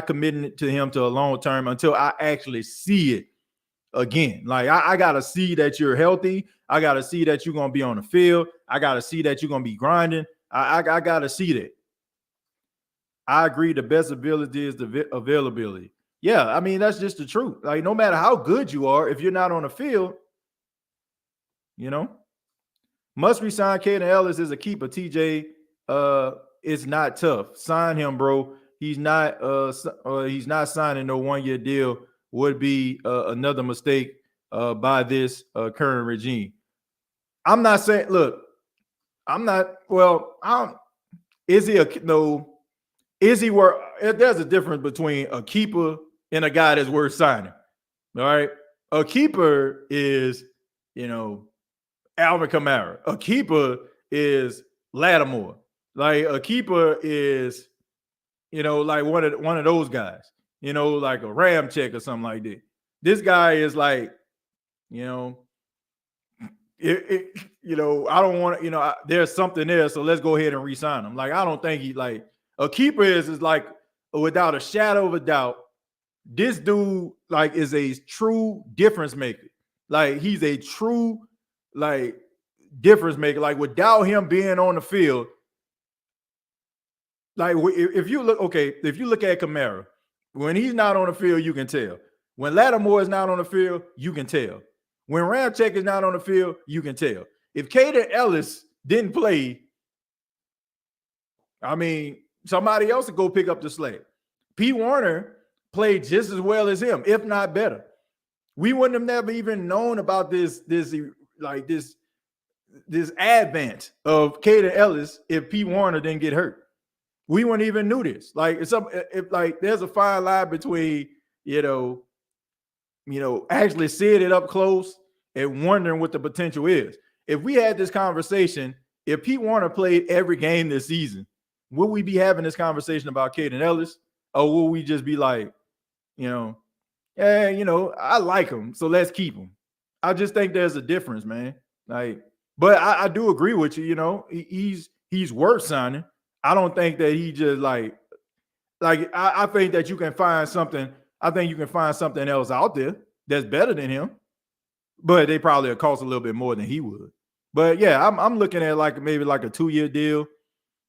committing to him to a long term until I actually see it again. Like I gotta see that you're healthy. I gotta see that you're gonna be on the field. I gotta see that you're gonna be grinding. I gotta see that. I agree. The best ability is the availability. Yeah, I mean, that's just the truth. Like, no matter how good you are, if you're not on the field, must resign Caden Ellis as a keeper. TJ, it's not tough. Sign him, bro. He's not signing no 1 year deal. Would be another mistake by this current regime. I'm not saying, look, is he worth, there's a difference between a keeper and a guy that's worth signing. All right. A keeper is, Alvin Kamara. A keeper is Lattimore. Like a keeper is, like one of those guys, like a Ram check or something like that. This guy is like, I don't want to, there's something there, so let's go ahead and re-sign him. Like, I don't think he, like, a keeper is like, without a shadow of a doubt, this dude, like, is a true difference maker. Like, he's a true, like, difference maker. Like, without him being on the field, like, if you look at Kamara, when he's not on the field, you can tell. When Lattimore is not on the field, you can tell. When Ramczyk is not on the field, you can tell. If Caden Ellis didn't play, I mean, somebody else would go pick up the slack. P. Warner played just as well as him, if not better. We wouldn't have never even known about this this advent of Caden Ellis if Pete Warner didn't get hurt. We wouldn't even knew this. Like if like there's a fine line between actually seeing it up close and wondering what the potential is. If we had this conversation, if Pete Warner played every game this season, would we be having this conversation about Caden Ellis, or will we just be like, I like him, so let's keep him? I just think there's a difference, man. Like, but I do agree with you. He's worth signing. I don't think that he just I think that you can find something. I think you can find something else out there that's better than him, but they probably cost a little bit more than he would. But yeah, I'm looking at maybe a 2-year deal.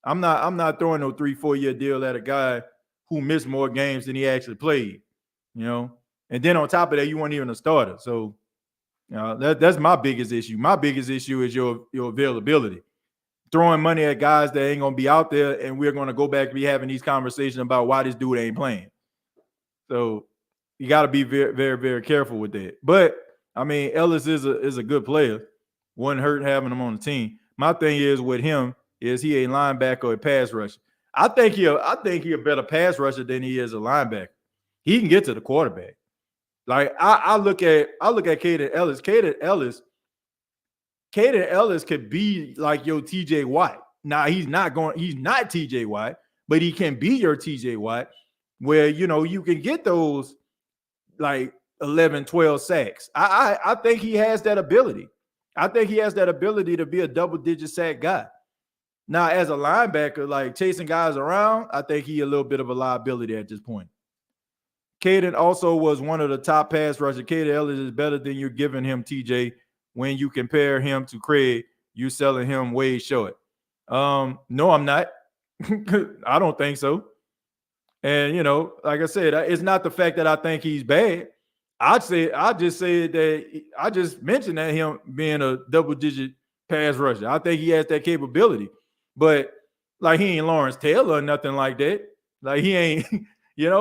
I'm not throwing no 3-4 year deal at a guy who missed more games than he actually played. And then on top of that, you weren't even a starter. So that's my biggest issue. My biggest issue is your availability. Throwing money at guys that ain't gonna be out there, and we're gonna go back and be having these conversations about why this dude ain't playing. So you got to be very, very, very careful with that. But I mean, Ellis is a good player. Wouldn't hurt having him on the team. My thing is with him is he a linebacker or a pass rusher. I think he a better pass rusher than he is a linebacker. He can get to the quarterback. Like I look at Caden Ellis. Caden Ellis could be like your TJ Watt. Now he's not TJ Watt, but he can be your TJ Watt, where you can get those 11, 12 sacks. I think he has that ability. I think he has that ability to be a double-digit sack guy. Now, as a linebacker, chasing guys around, I think he a little bit of a liability at this point. Caden also was one of the top pass rushers. Caden Ellis is better than you're giving him, TJ. When you compare him to Craig, you're selling him way short. No, I'm not. I don't think so. And, like I said, it's not the fact that I think he's bad. I just mentioned that him being a double-digit pass rusher. I think he has that capability. But, he ain't Lawrence Taylor or nothing like that. He ain't, he an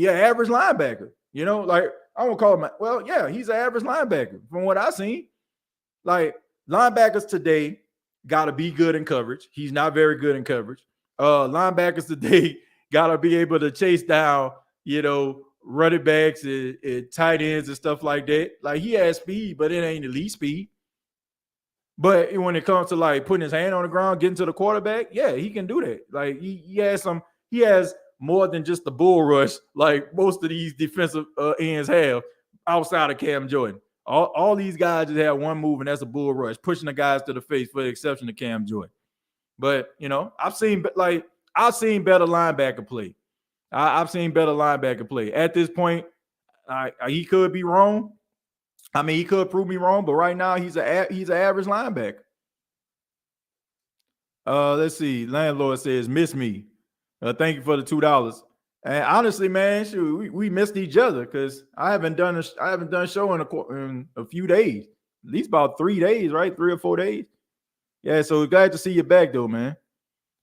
average linebacker. I won't call him, he's an average linebacker from what I've seen. Linebackers today got to be good in coverage. He's not very good in coverage. Linebackers today got to be able to chase down, running backs and tight ends and stuff like that. He has speed, but it ain't elite speed. But when it comes to putting his hand on the ground, getting to the quarterback, yeah, he can do that. He has more than just the bull rush like most of these defensive ends have outside of Cam Jordan. All these guys just have one move, and that's a bull rush, pushing the guys to the face, for the exception of Cam Jordan. But I've seen better linebacker play. I've seen better linebacker play. At this point, he could be wrong. I mean, he could prove me wrong, but right now he's an average linebacker. Let's see. Landlord says, "Miss me." Thank you for the $2. And honestly, man, shoot, we missed each other because I haven't done a show in a few days, at least about 3 days, right? 3 or 4 days. Yeah, so glad to see you back though, man.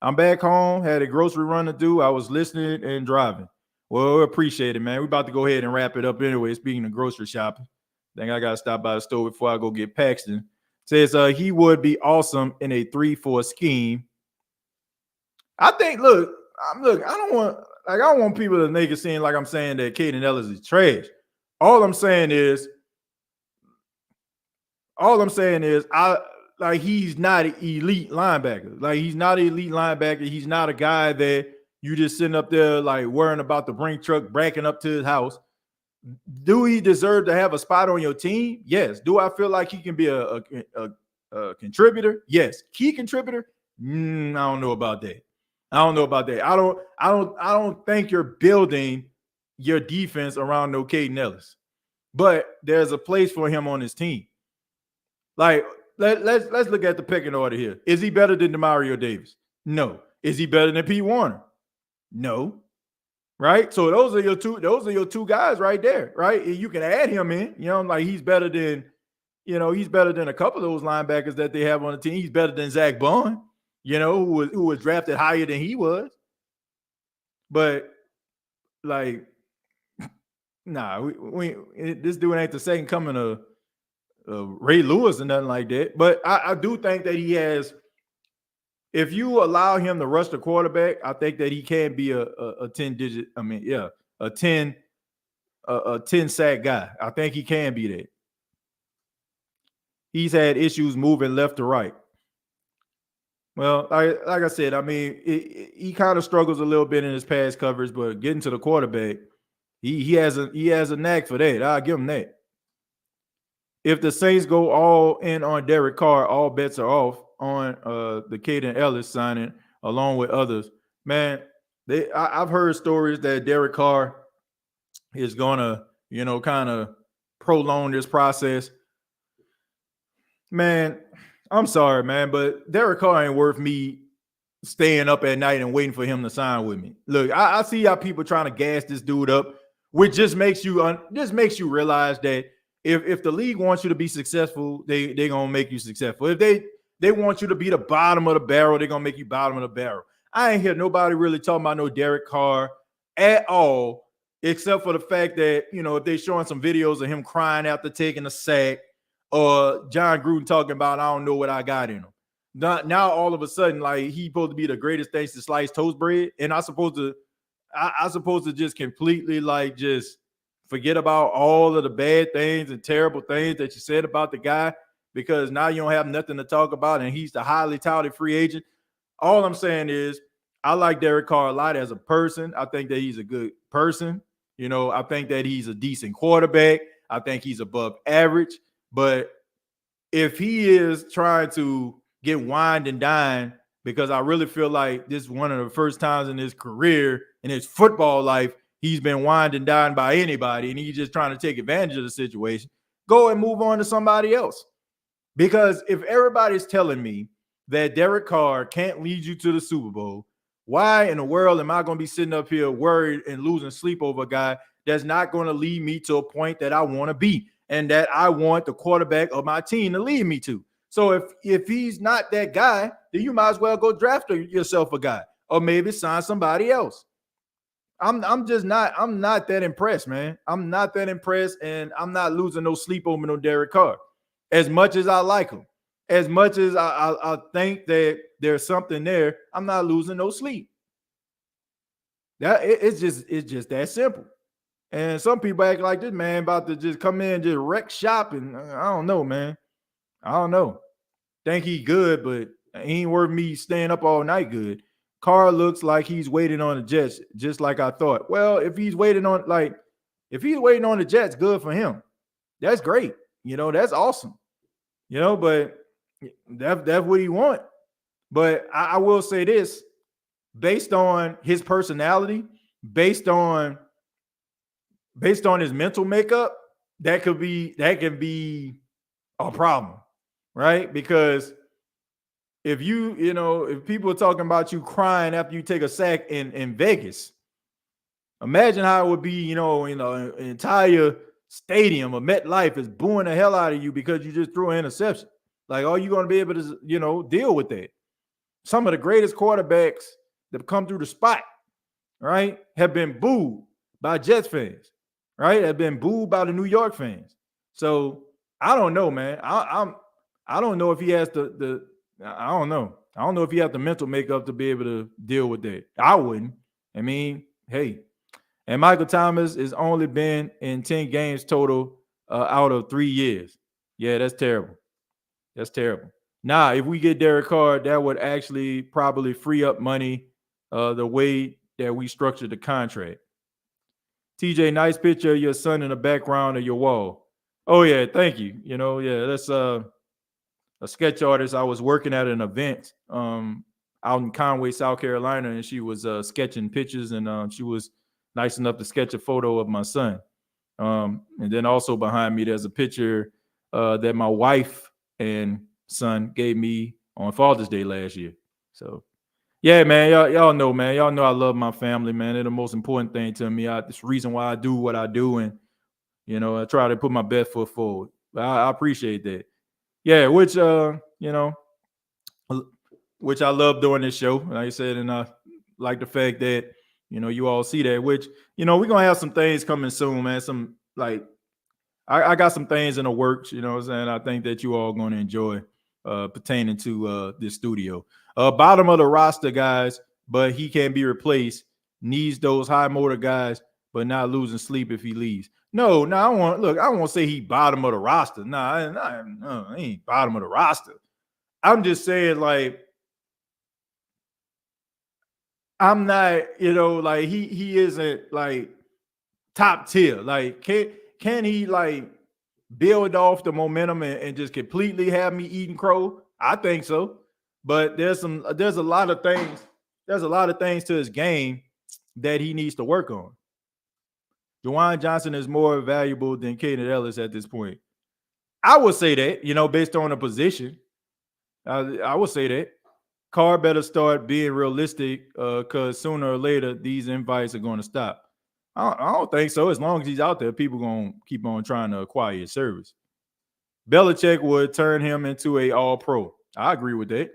I'm back home, had a grocery run to do. I was listening and driving. Well, we appreciate it, man. We're about to go ahead and wrap it up anyway. Speaking of grocery shopping, I think I got to stop by the store before I go get Paxton. Says he would be awesome in a 3-4 scheme. I think, I don't want people to make it seem like I'm saying that Caden Ellis is trash. All I'm saying is he's not an elite linebacker. He's not an elite linebacker. He's not a guy that you just sitting up there worrying about the brink truck bracking up to his house. Do he deserve to have a spot on your team? Yes. Do I feel like he can be a contributor? Yes. Key contributor? I don't know about that. I don't think you're building your defense around no Caden Ellis. But there's a place for him on his team. Let's look at the pecking order here. Is he better than Demario Davis? No. Is he better than Pete Warner? No. Right? So those are your two guys right there, right? And you can add him in, he's better than a couple of those linebackers that they have on the team. He's better than Zach Bond, who was drafted higher than he was. But nah, this dude ain't the second coming of Ray Lewis or nothing like that. But I do think that he has. If you allow him to rush the quarterback, I think that he can be a 10-digit. I mean, yeah, a 10 sack guy. I think he can be that. He's had issues moving left to right. Well, like I said, I mean, he kind of struggles a little bit in his pass coverage, but getting to the quarterback, he has a knack for that. I'll give him that. If the Saints go all in on Derek Carr, all bets are off on the Caden Ellis signing, along with others. Man, I've heard stories that Derek Carr is gonna, kind of prolong this process. Man, I'm sorry, man, but Derek Carr ain't worth me staying up at night and waiting for him to sign with me. Look, I see how people trying to gas this dude up, which just makes you realize that if the league wants you to be successful, they gonna make you successful. If they want you to be the bottom of the barrel, they're gonna make you bottom of the barrel. I ain't hear nobody really talking about no Derek Carr at all, except for the fact that, if they're showing some videos of him crying after taking a sack, or John Gruden talking about, I don't know what I got in him. Now all of a sudden, like, he supposed to be the greatest thing to slice toast bread, and I supposed to just completely, like, just forget about all of the bad things and terrible things that you said about the guy, because now you don't have nothing to talk about, and he's the highly touted free agent. All I'm saying is, I like Derek Carr a lot as a person. I think that he's a good person. I think that he's a decent quarterback. I think he's above average. But if he is trying to get wined and dined, because I really feel like this is one of the first times in his career, in his football life, he's been wined and dined by anybody, and he's just trying to take advantage of the situation, go and move on to somebody else. Because if everybody's telling me that Derek Carr can't lead you to the Super Bowl, why in the world am I going to be sitting up here worried and losing sleep over a guy that's not going to lead me to a point that I want to be and that I want the quarterback of my team to lead me to? So if he's not that guy, then you might as well go draft yourself a guy, or maybe sign somebody else. I'm not that impressed, man. I'm not that impressed, and I'm not losing no sleep over no Derek Carr. As much as I like him, as much as I think that there's something there, I'm not losing no sleep. It's just that simple. And some people act like this man about to just come in and just wreck shop, and I don't know, man. I don't know. Think he good, but he ain't worth me staying up all night good. Carr looks like he's waiting on the Jets, just like I thought. Well, if he's waiting on the Jets, good for him. That's great. That's awesome. But that's what he want. But I will say this, based on his personality, based on his mental makeup, that can be a problem, right? Because if if people are talking about you crying after you take a sack in Vegas, imagine how it would be, an entire stadium of MetLife is booing the hell out of you because you just threw an interception. Like, are you going to be able to, deal with that? Some of the greatest quarterbacks that have come through the spot, right, have been booed by Jets fans, right? Have been booed by the New York fans. So I don't know, man. I don't know if he has I don't know. I don't know if he has the mental makeup to be able to deal with that. I wouldn't. I mean, hey. And Michael Thomas has only been in 10 games total out of 3 years. Yeah, that's terrible. That's terrible. Now, if we get Derek Carr, that would actually probably free up money the way that we structured the contract. TJ, nice picture of your son in the background of your wall. Oh, yeah, thank you. That's a sketch artist. I was working at an event out in Conway, South Carolina, and she was sketching pictures, and she was nice enough to sketch a photo of my son. And then also behind me, there's a picture that my wife and son gave me on Father's Day last year. So, yeah, man, y'all know, man. Y'all know I love my family, man. They're the most important thing to me. It's the reason why I do what I do, and, I try to put my best foot forward. I appreciate that. Yeah, which I love doing this show, like I said, and I like the fact that, you all see that, which, we're going to have some things coming soon, man. Some, like, I got some things in the works, you know what I'm saying? I think that you all going to enjoy pertaining to this studio. Bottom of the roster, guys, but he can be replaced. Needs those high motor guys, but not losing sleep if he leaves. No, I won't say he bottom of the roster. No, he ain't bottom of the roster. I'm just saying, like, I'm not, like he isn't like top tier. Like, can he like build off the momentum and just completely have me eating crow? I think so. But there's a lot of things to his game that he needs to work on. Juwan Johnson is more valuable than Kaden Ellis at this point. I would say that, based on the position. I would say that. Carr better start being realistic because sooner or later these invites are going to stop. I don't think so. As long as he's out there, people going to keep on trying to acquire his service. Belichick would turn him into a all-pro. I agree with that.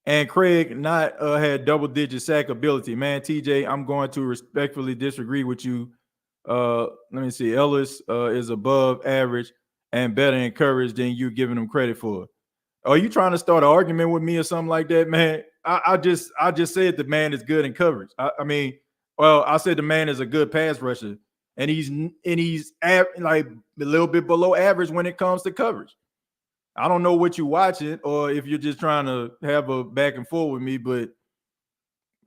And Craig not had double-digit sack ability. Man, TJ, I'm going to respectfully disagree with you. Let me see. Ellis is above average and better in coverage than you giving him credit for. Are you trying to start an argument with me or something like that, man? I just said the man is good in coverage. I said the man is a good pass rusher, and he's like a little bit below average when it comes to coverage. I don't know what you're watching or if you're just trying to have a back and forth with me, but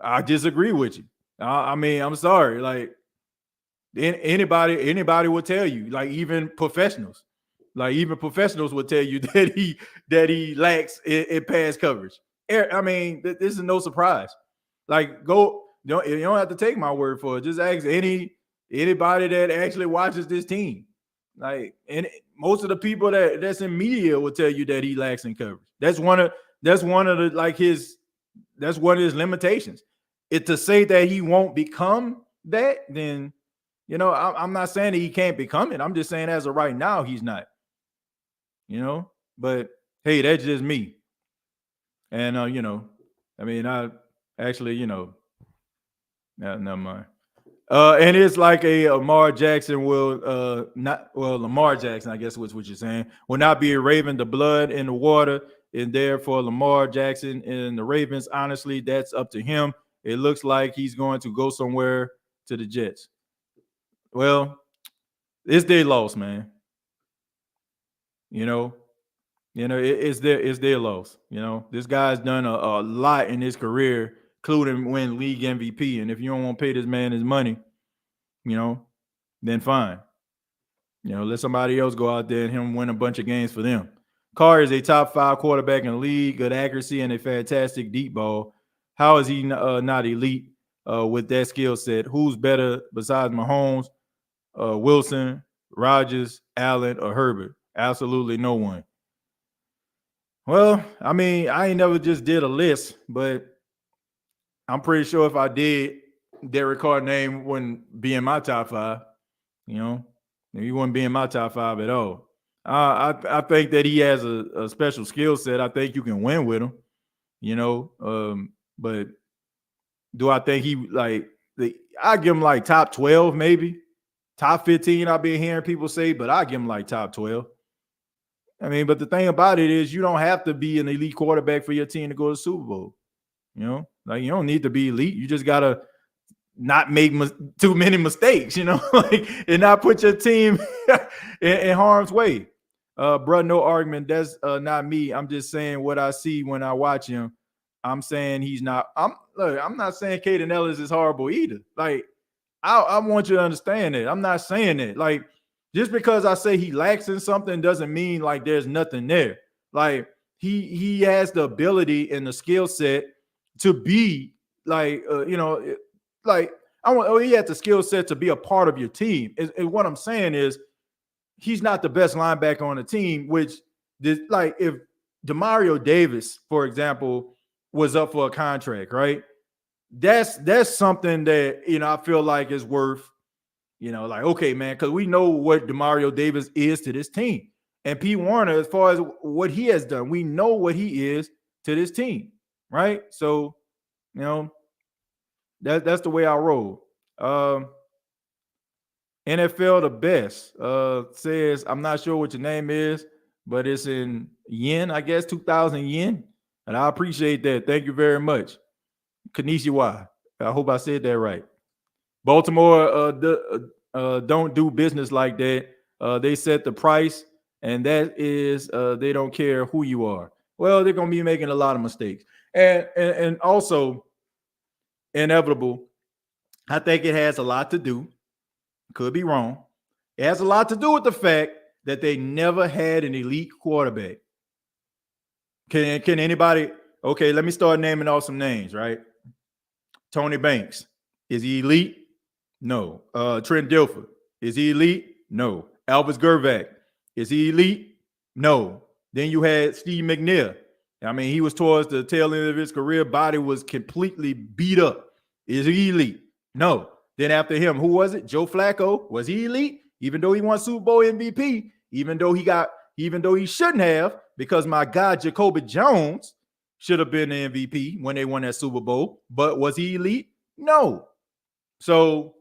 I disagree with you. I'm sorry. Like anybody will tell you, like even professionals would tell you that he lacks in pass coverage. This is no surprise. Like you don't have to take my word for it. Just ask anybody that actually watches this team. Like, and most of the people that's in media will tell you that he lacks in coverage. That's one of his limitations. It to say that he won't become that, then I'm not saying that he can't become it. I'm just saying as of right now, he's not. But hey, that's just me. And I actually, never mind. And it's like Lamar Jackson will Lamar Jackson, I guess was what you're saying, will not be a Raven. The blood in the water is there for Lamar Jackson and the Ravens. Honestly, that's up to him. It looks like he's going to go somewhere to the Jets. Well, it's their loss, man. It's their loss. This guy's done a lot in his career, including win league MVP. And if you don't want to pay this man his money, then fine. Let somebody else go out there and him win a bunch of games for them. Carr is a top 5 quarterback in the league, good accuracy and a fantastic deep ball. How is he not elite with that skill set? Who's better besides Mahomes, Wilson, Rodgers, Allen, or Herbert? Absolutely no one. Well, I ain't never just did a list, but I'm pretty sure if I did, Derek Carr's name wouldn't be in my top 5. He wouldn't be in my top 5 at all. I think that he has a special skill set. I think you can win with him, but do I think I give him like top 12, maybe top 15. I've been hearing people say, but I give him like top 12. But the thing about it is you don't have to be an elite quarterback for your team to go to the Super Bowl. You don't need to be elite. You just got to not make too many mistakes, and not put your team in harm's way. No argument. That's not me. I'm just saying what I see when I watch him. I'm saying he's not. I'm not saying Kaden Ellis is horrible either. Like, I want you to understand that. I'm not saying that. Like, just because I say he lacks in something doesn't mean like there's nothing there. Like, he has the ability and the skill set to be like, he has the skill set to be a part of your team. And what I'm saying is he's not the best linebacker on the team, which if Demario Davis, for example, was up for a contract, right? That's something that, I feel like is worth, okay, man, because we know what Demario Davis is to this team. And P. Warner, as far as what he has done, we know what he is to this team, right? So, that's the way I roll. NFL the best says, I'm not sure what your name is, but it's in yen, I guess, 2,000 yen. And I appreciate that. Thank you very much. Konnichiwa. I hope I said that right. Baltimore don't do business like that. They set the price, and that is they don't care who you are. Well, they're gonna be making a lot of mistakes, and also inevitable. I think it has a lot to do. Could be wrong. It has a lot to do with the fact that they never had an elite quarterback. Can anybody? Okay, let me start naming off some names. Right, Tony Banks, is he elite? No. Trent Dilfer, is he elite? No. Albus Gervak, is he elite? No. Then you had Steve McNair. I mean, he was towards the tail end of his career. Body was completely beat up. Is he elite? No. Then after him, who was it? Joe Flacco. Was he elite? Even though he won Super Bowl MVP, even though he shouldn't have, because my guy Jacoby Jones should have been the MVP when they won that Super Bowl. But was he elite? No. So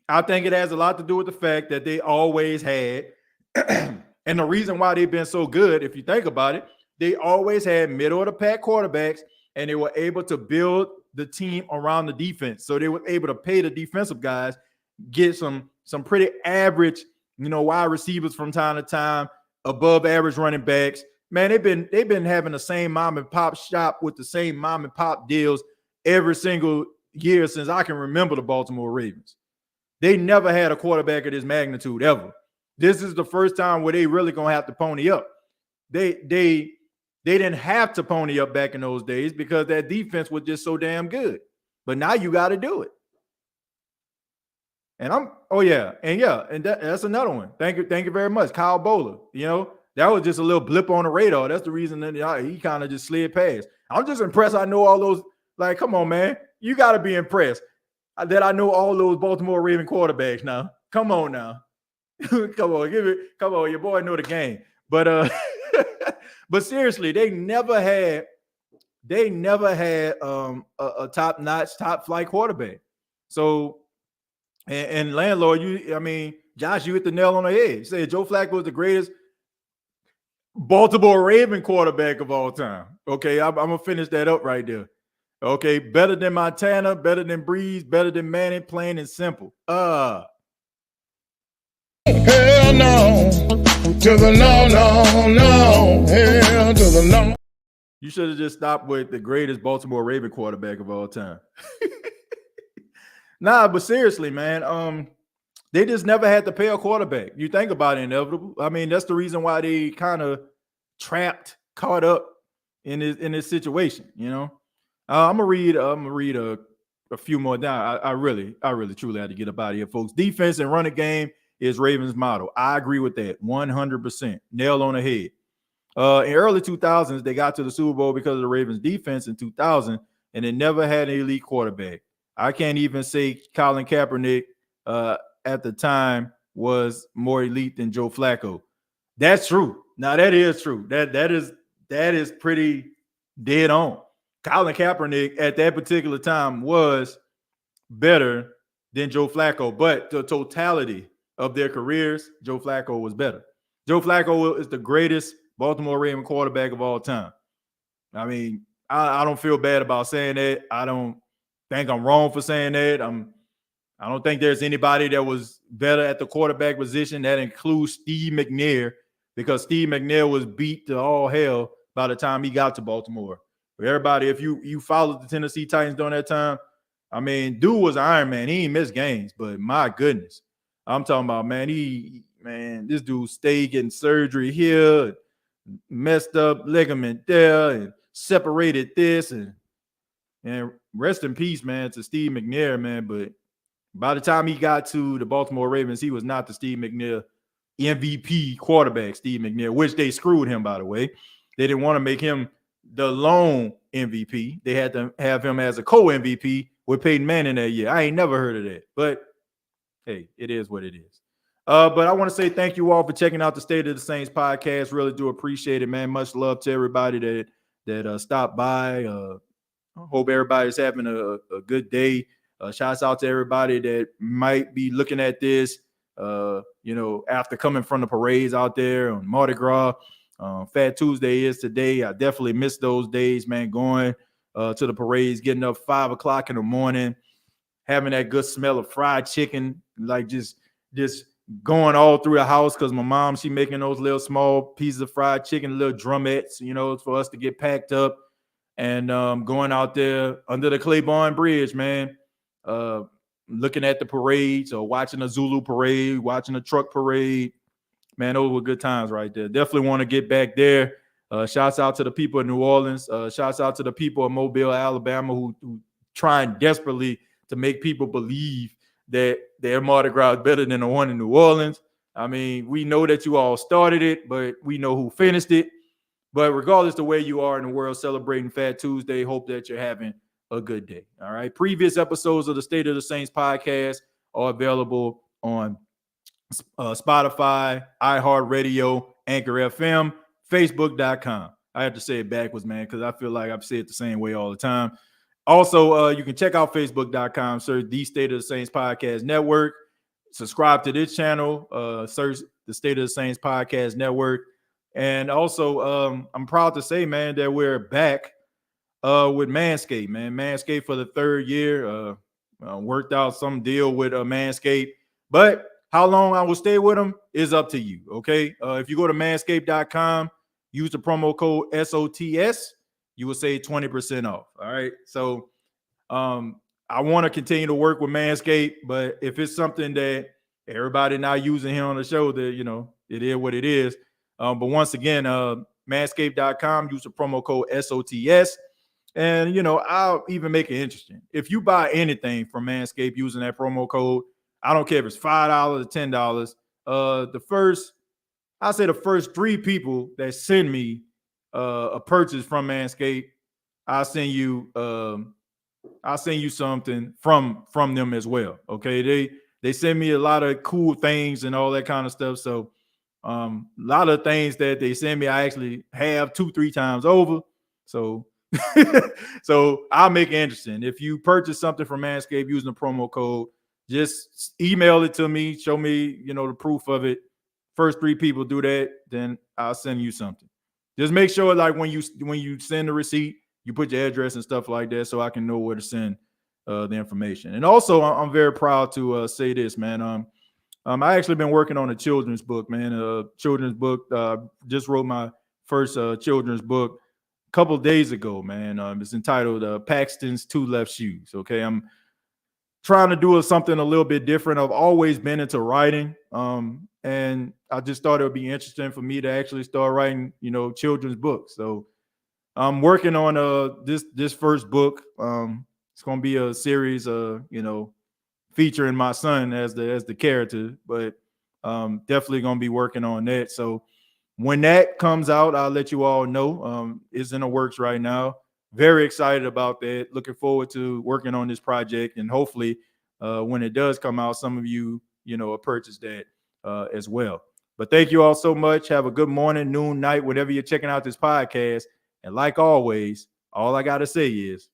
I think it has a lot to do with the fact that they always had, and the reason why they've been so good, if you think about it, they always had middle of the pack quarterbacks, and they were able to build the team around the defense. So they were able to pay the defensive guys, get some pretty average, wide receivers from time to time, above average running backs. Man, they've been having the same mom and pop shop with the same mom and pop deals every single year since I can remember the Baltimore Ravens. They never had a quarterback of this magnitude ever. This is the first time where they really gonna have to pony up. They didn't have to pony up back in those days because that defense was just so damn good. But now you got to do it. And that's another one. Thank you very much, Kyle Bowler. That was just a little blip on the radar. That's the reason that he kind of just slid past. I'm just impressed. I know all those. Like, come on, man, you got to be impressed that I know all those Baltimore Raven quarterbacks now. Come on now. Come on, your boy know the game. But but seriously, they never had a top-notch, top-flight quarterback. So and landlord, Josh, you hit the nail on the head. You said Joe Flacco was the greatest Baltimore Raven quarterback of all time. Okay, I'm gonna finish that up right there. Okay, better than Montana, better than Breeze, better than Manning, plain and simple. Hell no, to the no, hell to the no. You should have just stopped with the greatest Baltimore Raven quarterback of all time. Nah, but seriously, man, they just never had to pay a quarterback. You think about it, inevitable. I mean, that's the reason why they kind of caught up in this situation. I'm gonna read a few more down. I really truly had to get up out of here, folks. Defense and running game is Ravens' motto. I agree with that 100%. Nail on the head. In early 2000s, they got to the Super Bowl because of the Ravens' defense in 2000, and they never had an elite quarterback. I can't even say Colin Kaepernick at the time was more elite than Joe Flacco. That's true. Now that is true. That is pretty dead on. Colin Kaepernick at that particular time was better than Joe Flacco, but the totality of their careers, Joe Flacco was better. Joe Flacco is the greatest Baltimore Raven quarterback of all time. I mean, I don't feel bad about saying that. I don't think I'm wrong for saying that. I don't think there's anybody that was better at the quarterback position. That includes Steve McNair, because Steve McNair was beat to all hell by the time he got to Baltimore. Everybody, if you followed the Tennessee Titans during that time, I mean, dude was Iron Man. He ain't missed games, but my goodness, I'm talking about, this dude stayed getting surgery here, messed up ligament there, and separated this, and rest in peace, man, to Steve McNair, man. But by the time he got to the Baltimore Ravens, he was not the Steve McNair MVP quarterback, Steve McNair, which they screwed him, by the way. They didn't want to make him the lone MVP. They had to have him as a co-MVP with Peyton Manning that year. I ain't never heard of that. But, hey, it is what it is. But I want to say thank you all for checking out the State of the Saints podcast. Really do appreciate it, man. Much love to everybody that stopped by. Hope everybody's having a good day. Shouts out to everybody that might be looking at this after coming from the parades out there on Mardi Gras. Fat Tuesday is today. I definitely miss those days, man, going to the parades, getting up 5 o'clock in the morning, having that good smell of fried chicken, like just going all through the house, because my mom, she making those little small pieces of fried chicken, little drumettes, for us to get packed up, and going out there under the Claiborne Bridge, man, looking at the parades or watching a Zulu parade, watching a truck parade. Man, those were good times right there. Definitely want to get back there. Shouts out to the people in New Orleans. Shouts out to the people of Mobile, Alabama, who trying desperately to make people believe that their Mardi Gras is better than the one in New Orleans. I mean, we know that you all started it, but we know who finished it. But regardless of where you are in the world celebrating Fat Tuesday, hope that you're having a good day. All right. Previous episodes of the State of the Saints podcast are available on Spotify, iHeartRadio, Anchor FM, Facebook.com. I have to say it backwards, man, because I feel like I've said it the same way all the time. Also, you can check out Facebook.com, search the State of the Saints Podcast Network. Subscribe to this channel, search the State of the Saints Podcast Network. And also, I'm proud to say, man, that we're back with Manscaped, man. Manscaped for the third year. Worked out some deal with Manscaped. But how long I will stay with them is up to you, okay? If you go to manscaped.com, use the promo code SOTS, you will save 20% off, all right? So I want to continue to work with Manscaped, but if it's something that everybody not using here on the show, that, it is what it is. But once again, manscaped.com, use the promo code SOTS. And, I'll even make it interesting. If you buy anything from Manscaped using that promo code, I don't care if it's $5 or $10. The first 3 people that send me a purchase from Manscaped, I'll send you something from them as well. Okay, they send me a lot of cool things and all that kind of stuff. So a lot of things that they send me, I actually have 2-3 times over. So so I'll make it interesting. If you purchase something from Manscaped using the promo code, just email it to me, show me, the proof of it. First 3 people do that, then I'll send you something. Just make sure, like, when you send the receipt, you put your address and stuff like that, so I can know where to send the information. And also, I'm very proud to say this, man. I actually been working on a children's book, man. Children's book. Just wrote my first children's book a couple of days ago, man. It's entitled Paxton's 2 Left Shoes. Okay, I'm trying to do something a little bit different. I've always been into writing, and I just thought it would be interesting for me to actually start writing, children's books. So I'm working on this first book. It's going to be a series, featuring my son as the character, but definitely going to be working on that. So when that comes out, I'll let you all know. It's in the works right now. Very excited about that. Looking forward to working on this project, and hopefully when it does come out, some of you, will purchase that as well. But thank you all so much. Have a good morning, noon, night, whatever you're checking out this podcast. And like always, all I got to say is